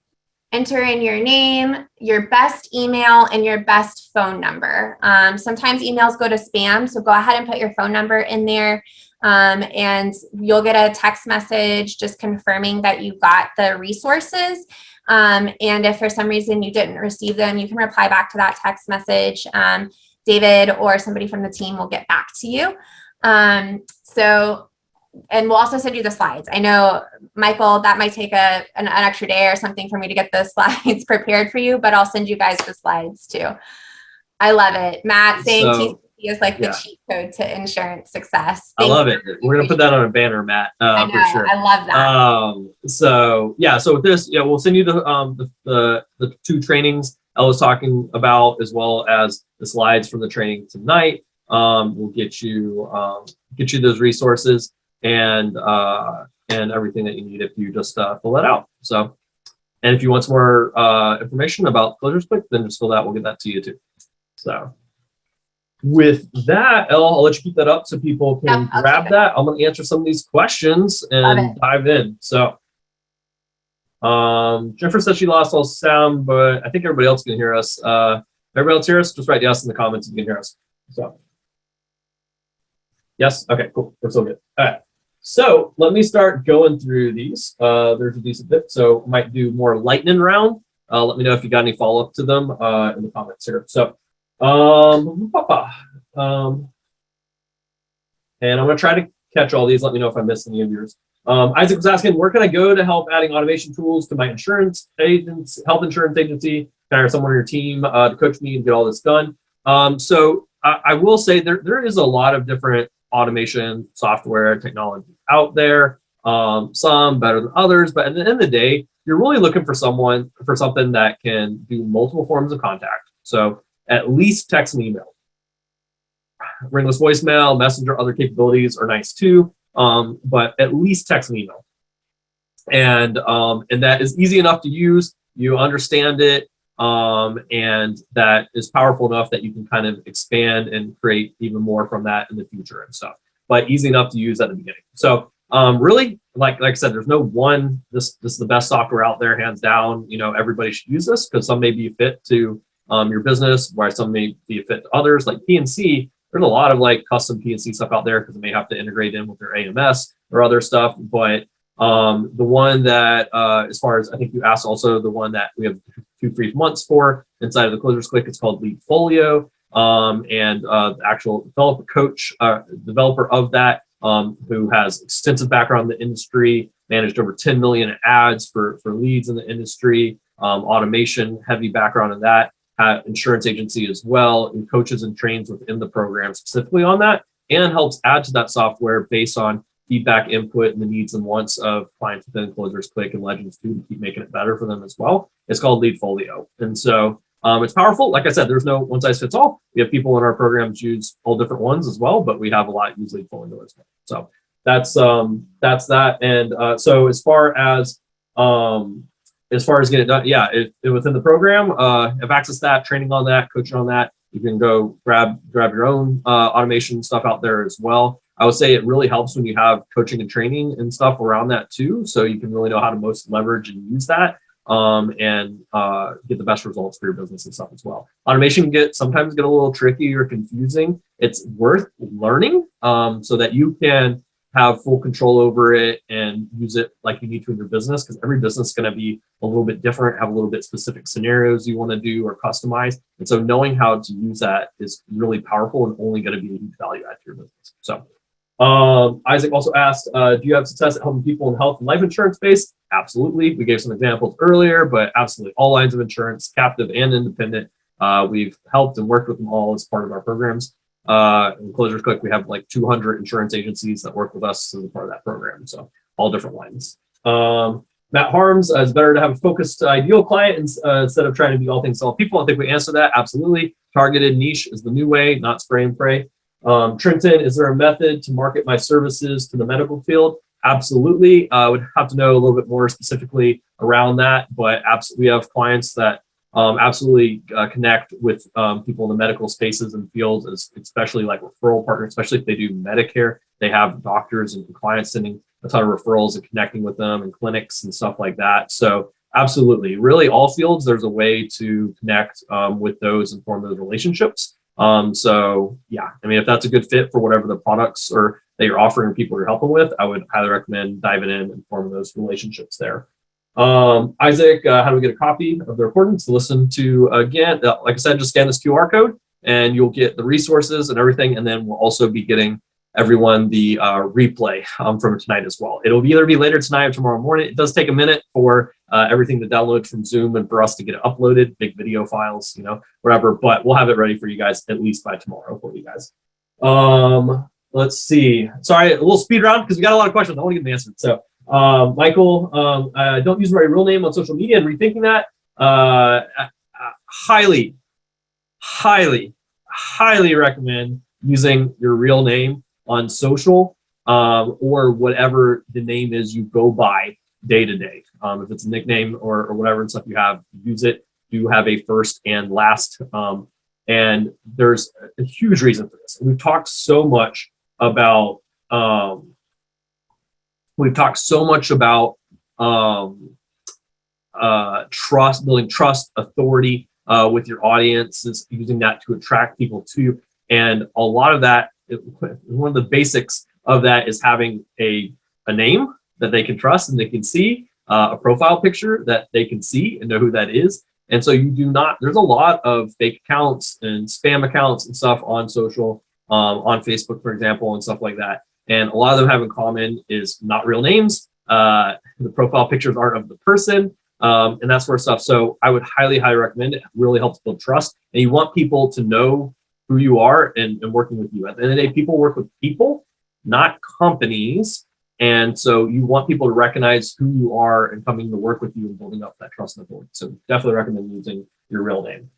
enter in your name, your best email, and your best phone number. Sometimes emails go to spam, so go ahead and put your phone number in there. And you'll get a text message just confirming that you got the resources. And if for some reason you didn't receive them, you can reply back to that text message. David or somebody from the team will get back to you. And we'll also send you the slides. I know, Michael, that might take an extra day or something for me to get the slides prepared for you, but I'll send you guys the slides too. I love it. Matt saying TCC is like the cheat code to insurance success. I love it. We're going to put that on a banner, Matt, I know, for sure. I love that. So with this, we'll send you the 2 trainings I was talking about, as well as the slides from the training tonight. We'll get you those resources and everything that you need if you just fill that out. So, and if you want some more information about Closers Click, then just fill that. We'll get that to you too. So, with that, I'll let you keep that up so people can grab that. I'm going to answer some of these questions and dive in. So, Jennifer says she lost all sound, but I think everybody else can hear us. Everybody else hear us? Just write yes in the comments if you can hear us. So, yes? Okay, cool. We're so good. All right. So let me start going through these. There's a decent bit, so might do more lightning round. Let me know if you got any follow-up to them in the comments here. So, and I'm going to try to catch all these. Let me know if I missed any of yours. Isaac was asking, where can I go to help adding automation tools to my health insurance agency? hire someone on your team to coach me and get all this done. So I will say there is a lot of different automation software technology out there. Some better than others, but at the end of the day, you're really looking for something that can do multiple forms of contact. So at least text and email. Ringless voicemail, messenger, other capabilities are nice too, but at least text and email. And that is easy enough to use. You understand it, and that is powerful enough that you can kind of expand and create even more from that in the future and stuff. But easy enough to use at the beginning. So really, like I said, there's no one. This is the best software out there, hands down. Everybody should use this because some may be a fit to your business, while some may be a fit to others. Like PNC, there's a lot of like custom PNC stuff out there because it may have to integrate in with their AMS or other stuff. But the one that, as far as I think you asked, also the one that we have 2 free months for inside of the Closers Click, it's called Leadfolio, and the actual developer of that. Who has extensive background in the industry, managed over 10 million ads for leads in the industry, automation, heavy background in that, insurance agency as well, and coaches and trains within the program specifically on that, and helps add to that software based on feedback, input, and the needs and wants of clients within Closers Click and Legends too, to keep making it better for them as well. It's called Leadfolio. And so it's powerful. Like I said, there's no one size fits all. We have people in our programs use all different ones as well, but we have a lot use Leadfolio as well. So that's that. And so as far as getting it done, yeah, it within the program, have access to that, training on that, coaching on that. You can go grab your own automation stuff out there as well. I would say it really helps when you have coaching and training and stuff around that too, so you can really know how to most leverage and use that. And get the best results for your business and stuff as well. Automation can sometimes get a little tricky or confusing. It's worth learning so that you can have full control over it and use it like you need to in your business, because every business is going to be a little bit different, have a little bit specific scenarios you want to do or customize. And so knowing how to use that is really powerful and only going to be a huge value add to your business. So Isaac also asked, do you have success at helping people in health and life insurance space? Absolutely. We gave some examples earlier, but absolutely all lines of insurance, captive and independent. We've helped and worked with them all as part of our programs. In Closers Click, we have like 200 insurance agencies that work with us as a part of that program. So all different lines. Matt Harms, it's better to have a focused ideal client instead of trying to be all things to all people. I think we answered that. Absolutely. Targeted niche is the new way, not spray and pray. Trenton, is there a method to market my services to the medical field? Absolutely. I would have to know a little bit more specifically around that, but we have clients that absolutely connect with people in the medical spaces and fields, especially like referral partners, especially if they do Medicare. They have doctors and clients sending a ton of referrals and connecting with them and clinics and stuff like that. So absolutely, really all fields, there's a way to connect with those and form those relationships. So yeah, I mean, if that's a good fit for whatever the products or that you're offering people you're helping with, I would highly recommend diving in and forming those relationships there. Isaac, how do we get a copy of the recording to listen to again? Like I said, just scan this QR code and you'll get the resources and everything. And then we'll also be getting everyone the replay from tonight as well. It'll either be later tonight or tomorrow morning. It does take a minute for everything to download from Zoom and for us to get it uploaded, big video files, whatever, but we'll have it ready for you guys at least by tomorrow for you guys. Let's see. Sorry, a little speed round because we got a lot of questions. I want to get them answered. So Michael, don't use my real name on social media and rethinking that. Highly recommend using your real name on social or whatever the name is you go by day to day. If it's a nickname or whatever and stuff you have, use it. Do have a first and last. And there's a huge reason for this. We've talked so much about trust, building trust, authority with your audience, using that to attract people to you. And a lot of that, one of the basics of that is having a name that they can trust and they can see, a profile picture that they can see and know who that is. And so there's a lot of fake accounts and spam accounts and stuff on social, on Facebook, for example, and stuff like that. And a lot of them have in common is not real names. The profile pictures aren't of the person. and that sort of stuff. So I would highly recommend it. It really helps build trust, and you want people to know who you are and working with you. At the end of the day, people work with people, not companies. And so you want people to recognize who you are and coming to work with you and building up that trust and authority. So definitely recommend using your real name.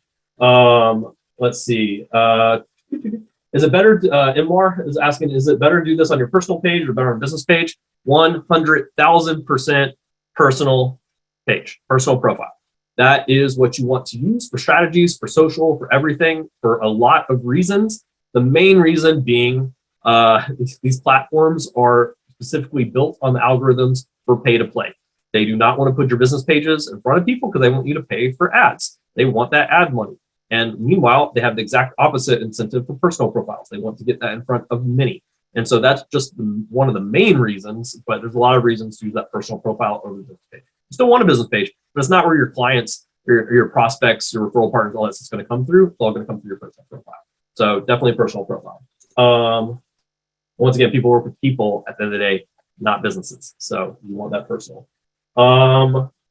Let's see. Is it better, Imwar is asking, is it better to do this on your personal page or better on a business page? 100,000% personal page, personal profile. That is what you want to use for strategies, for social, for everything, for a lot of reasons. The main reason being these platforms are specifically built on the algorithms for pay to play. They do not want to put your business pages in front of people because they want you to pay for ads. They want that ad money. And meanwhile, they have the exact opposite incentive for personal profiles. They want to get that in front of many. And so that's just one of the main reasons, but there's a lot of reasons to use that personal profile over the business page. You still want a business page, but it's not where your clients, your prospects, your referral partners, all that's going to come through. It's all going to come through your personal profile. So definitely a personal profile. Once again, people work with people at the end of the day, not businesses. So you want that personal.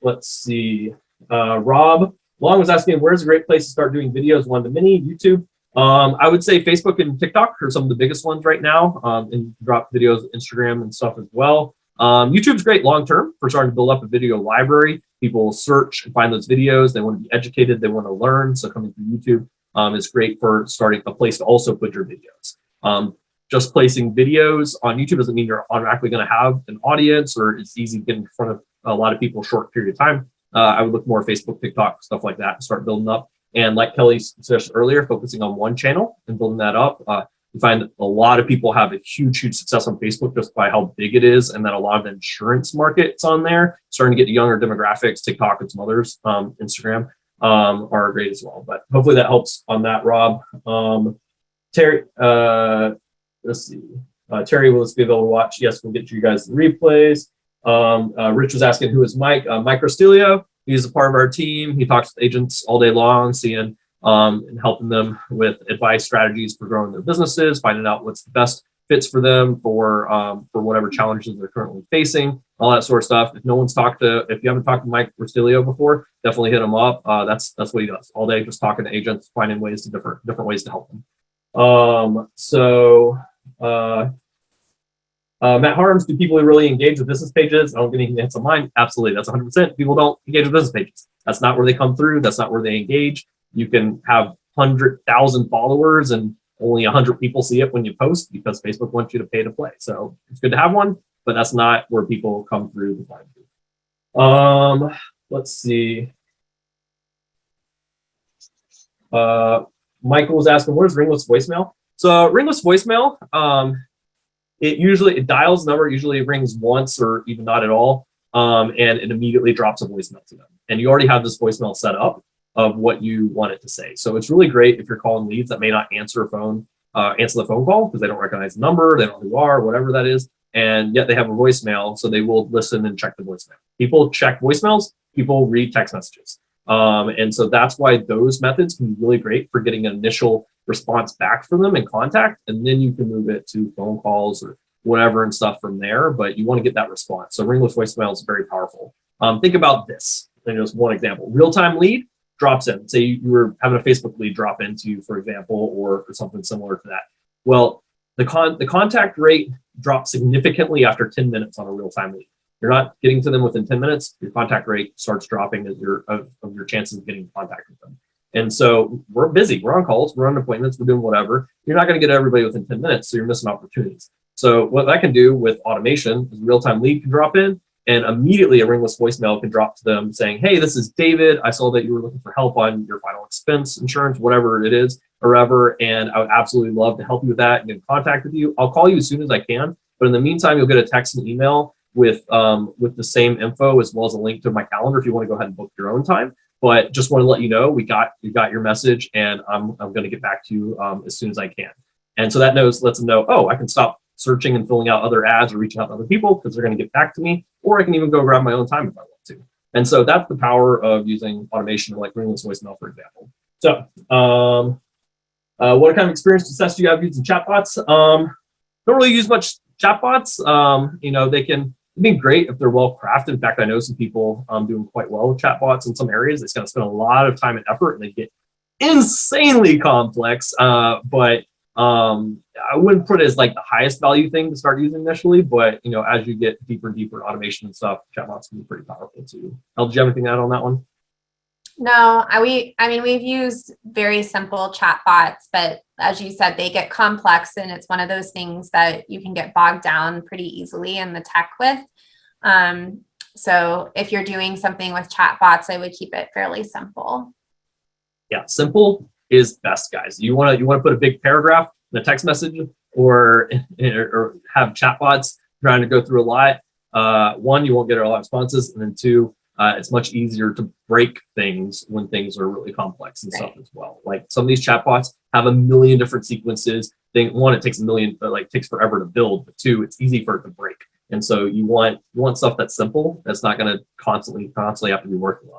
Let's see. Rob Long was asking, where's a great place to start doing videos, one-to-many, YouTube? I would say Facebook and TikTok are some of the biggest ones right now, and drop videos, Instagram and stuff as well. YouTube's great long-term for starting to build up a video library. People search and find those videos. They want to be educated. They want to learn. So coming through YouTube is great for starting a place to also put your videos. Just placing videos on YouTube doesn't mean you're automatically going to have an audience or it's easy to get in front of a lot of people in a short period of time. I would look more Facebook, TikTok, stuff like that, and start building up. And like Kelly suggested earlier, focusing on one channel and building that up. You find a lot of people have a huge success on Facebook just by how big it is, and that a lot of the insurance markets on there, starting to get younger demographics. TikTok and some others, Instagram, are great as well. But hopefully that helps on that, Rob. Terry, let's see. Terry, will this be able to watch? Yes, we'll get you guys the replays. Rich was asking, who is Mike? Mike Rostilio. He's a part of our team. He talks to agents all day long, seeing and helping them with advice strategies for growing their businesses, finding out what's the best fits for them for whatever challenges they're currently facing, all that sort of stuff. If you haven't talked to Mike Rostilio before, definitely hit him up. That's what he does all day, just talking to agents, finding ways to different ways to help them. Matt Harms, do people really engage with business pages? I don't get anything that's on mine. Absolutely, that's 100%. People don't engage with business pages. That's not where they come through. That's not where they engage. You can have 100,000 followers and only 100 people see it when you post because Facebook wants you to pay to play. So it's good to have one, but that's not where people come through to find you. Let's see. Michael was asking, what is ringless voicemail? So ringless voicemail, it dials the number, usually it rings once or even not at all, and it immediately drops a voicemail to them. And you already have this voicemail set up of what you want it to say. So it's really great if you're calling leads that may not answer the phone call because they don't recognize the number, they don't know who you are, whatever that is, and yet they have a voicemail, so they will listen and check the voicemail. People check voicemails, people read text messages. And so that's why those methods can be really great for getting an initial response back from them in contact, and then you can move it to phone calls or whatever and stuff from there, but you want to get that response. So ringless voicemail is very powerful. Think about this. And just one example, real-time lead drops in. Say you were having a Facebook lead drop into you, for example, or something similar to that. Well, the contact rate drops significantly after 10 minutes on a real-time lead. You're not getting to them within 10 minutes, your contact rate starts dropping as your chances of getting in contact with them. And so we're busy, we're on calls, we're on appointments, we're doing whatever. You're not going to get everybody within 10 minutes, so you're missing opportunities. So what that can do with automation is real-time lead can drop in, and immediately a ringless voicemail can drop to them saying, hey, this is David. I saw that you were looking for help on your final expense insurance, whatever it is, or ever, and I would absolutely love to help you with that and get in contact with you. I'll call you as soon as I can, but in the meantime, you'll get a text and email with the same info as well as a link to my calendar if you want to go ahead and book your own time. But just want to let you know, we got your message, and I'm going to get back to you as soon as I can. And so that lets them know, oh, I can stop searching and filling out other ads or reaching out to other people because they're going to get back to me, or I can even go grab my own time if I want to. And so that's the power of using automation like ringless voicemail, for example. So what kind of experience success do you have using chatbots? Don't really use much chatbots. They can it'd be great if they're well crafted. In fact, I know some people doing quite well with chatbots in some areas. It's going to spend a lot of time and effort, and they get insanely complex. But I wouldn't put it as like the highest value thing to start using initially. But as you get deeper and deeper in automation and stuff, chatbots can be pretty powerful too. El, did you have anything to add on that one? No, we've used very simple chat bots, but as you said, they get complex, and it's one of those things that you can get bogged down pretty easily in the tech with. So if you're doing something with chat bots, I would keep it fairly simple. Yeah, simple is best, guys. You want to put a big paragraph in a text message, or have chat bots trying to go through a lot. One, you won't get a lot of responses, and then two, it's much easier to break things when things are really complex and stuff as well. Like some of these chatbots have a million different sequences. One, it takes takes forever to build, but two, it's easy for it to break. And so you want stuff that's simple, that's not going to constantly have to be working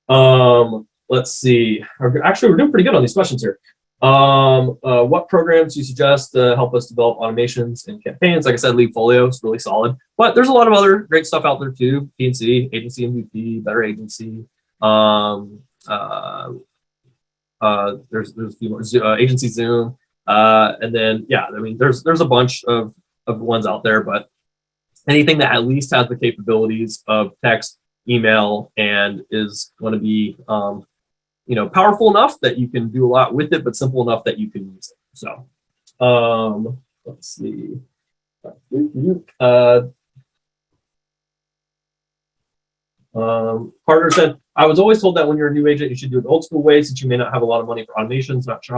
on. Let's see. Actually, we're doing pretty good on these questions here. What programs do you suggest to help us develop automations and campaigns? Like I said, Leadfolio is really solid, but there's a lot of other great stuff out there too. PNC, Agency MVP, Better Agency. There's a few more. Agency Zoom, and then there's a bunch of ones out there, but anything that at least has the capabilities of text, email, and is going to be powerful enough that you can do a lot with it, but simple enough that you can use it. So, let's see. Carter said, I was always told that when you're a new agent, you should do it the old school way since you may not have a lot of money for automations. Not sure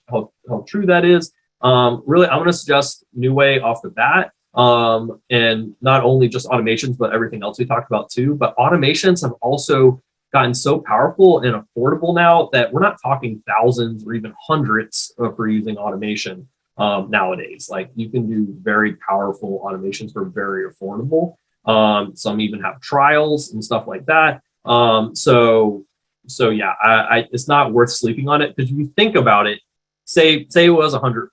how true that is. Really, I'm going to suggest New Way off the bat. And not only just automations, but everything else we talked about too. But automations have also gotten so powerful and affordable now that we're not talking thousands or even hundreds for using automation nowadays. Like you can do very powerful automations for very affordable. Some even have trials and stuff like that. So yeah, it's not worth sleeping on it, because if you think about it, say it was $100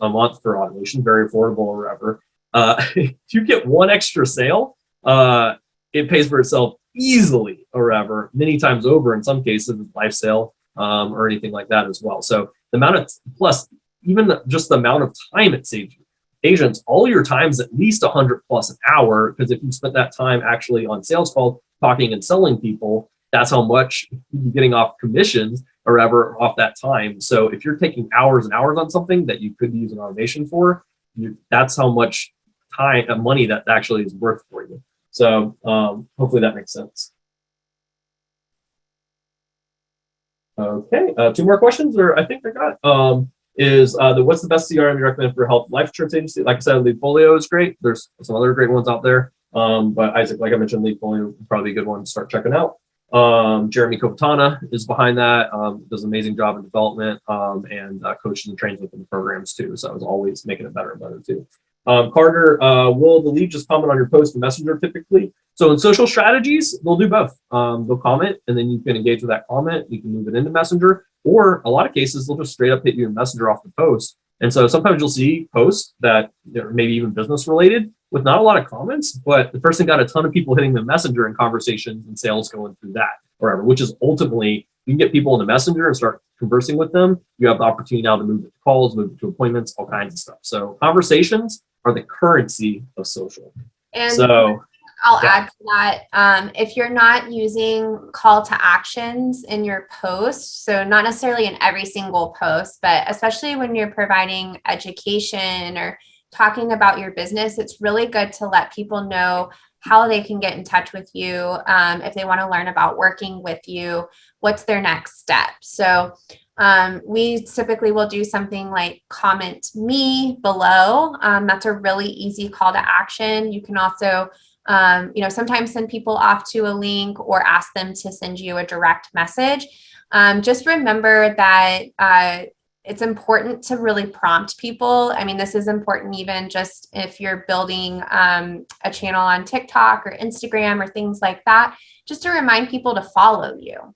a month for automation, very affordable or whatever. If you get one extra sale, it pays for itself easily or ever, many times over in some cases, life sale or anything like that as well. So the amount of, plus even just the amount of time it saves you. Agents, all your time is at least 100 plus an hour, because if you spent that time actually on sales calls, talking and selling people, that's how much you're getting off commissions or ever off that time. So if you're taking hours and hours on something that you could use an automation for, that's how much time and money that actually is worth for you. So hopefully that makes sense. Okay, 2 more questions, or I think I got what's the best CRM you recommend for health life insurance agency? Like I said, Leadfolio is great. There's some other great ones out there. But Isaac, like I mentioned, Leadfolio is probably a good one to start checking out. Jeremy Kovatana is behind that, does an amazing job in development and coaches and trains within the programs too. So I was always making it better and better too. Carter, will the lead just comment on your post in Messenger typically? So in social strategies, they'll do both. They'll comment, and then you can engage with that comment. You can move it into Messenger, or a lot of cases, they'll just straight up hit you in Messenger off the post. And so sometimes you'll see posts that are maybe even business related with not a lot of comments, but the person got a ton of people hitting the Messenger and conversations and sales going through that, or whatever, which is ultimately, you can get people in the Messenger and start conversing with them. You have the opportunity now to move it to calls, move it to appointments, all kinds of stuff. So conversations are the currency of social. And so I'll add to that. If you're not using call to actions in your post, so not necessarily in every single post, but especially when you're providing education or talking about your business, it's really good to let people know how they can get in touch with you. If they want to learn about working with you, what's their next step? So we typically will do something like comment me below. That's a really easy call to action. You can also sometimes send people off to a link or ask them to send you a direct message. Just remember that it's important to really prompt people. I mean, this is important even just if you're building a channel on TikTok or Instagram or things like that, just to remind people to follow you.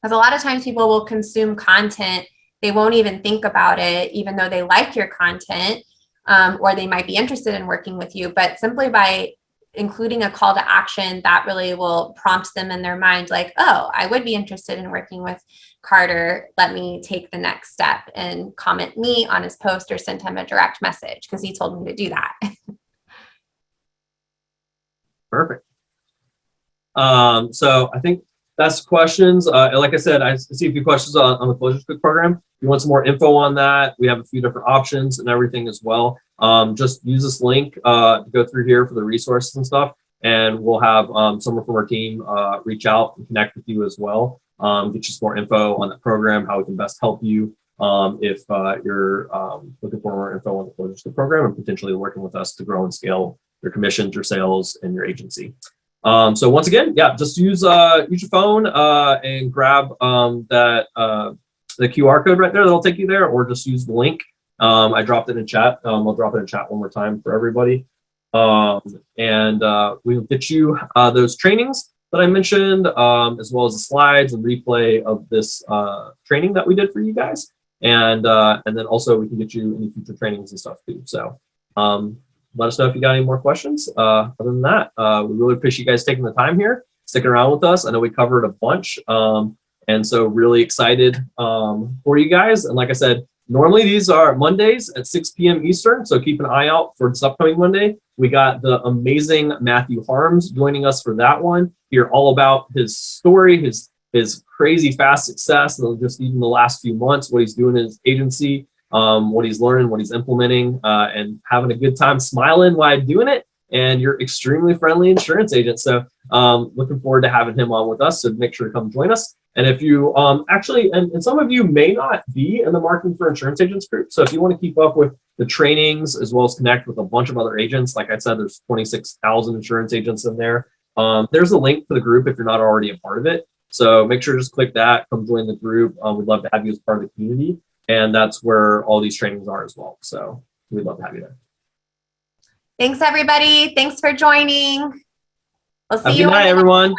Because a lot of times people will consume content, they won't even think about it, even though they like your content, or they might be interested in working with you. But simply by including a call to action that really will prompt them in their mind, like, oh, I would be interested in working with Carter. Let me take the next step and comment me on his post or send him a direct message because he told me to do that. Perfect. So I think that's questions. Like I said, I see a few questions on the Closures Quick program. If you want some more info on that, we have a few different options and everything as well. Just use this link to go through here for the resources and stuff. And we'll have someone from our team reach out and connect with you as well. Get you some more info on the program, how we can best help you if you're looking for more info on the Closures Quick program and potentially working with us to grow and scale your commissions, your sales, and your agency. So once again, yeah, just use your phone and grab the QR code right there that'll take you there, or just use the link. I dropped it in chat. I'll drop it in chat one more time for everybody. And we'll get you those trainings that I mentioned, as well as the slides and replay of this training that we did for you guys. And then also we can get you any future trainings and stuff too. So let us know if you got any more questions. Other than that, we really appreciate you guys taking the time here, sticking around with us. I know we covered a bunch. And so really excited for you guys. And like I said, normally these are Mondays at 6 p.m. Eastern. So keep an eye out for this upcoming Monday. We got the amazing Matthew Harms joining us for that one. Hear all about his story, his crazy fast success, and just even the last few months, what he's doing in his agency, what he's learning, what he's implementing, and having a good time smiling while doing it. And you're extremely friendly insurance agent. So looking forward to having him on with us. So make sure to come join us. And if you actually, and some of you may not be in the Marketing for Insurance Agents group. So if you want to keep up with the trainings as well as connect with a bunch of other agents, like I said, there's 26,000 insurance agents in there. There's a link to the group if you're not already a part of it. So make sure to just click that, come join the group. We'd love to have you as part of the community. And that's where all these trainings are as well. So we'd love to have you there. Thanks, everybody. Thanks for joining. We'll see you. Good night, everyone.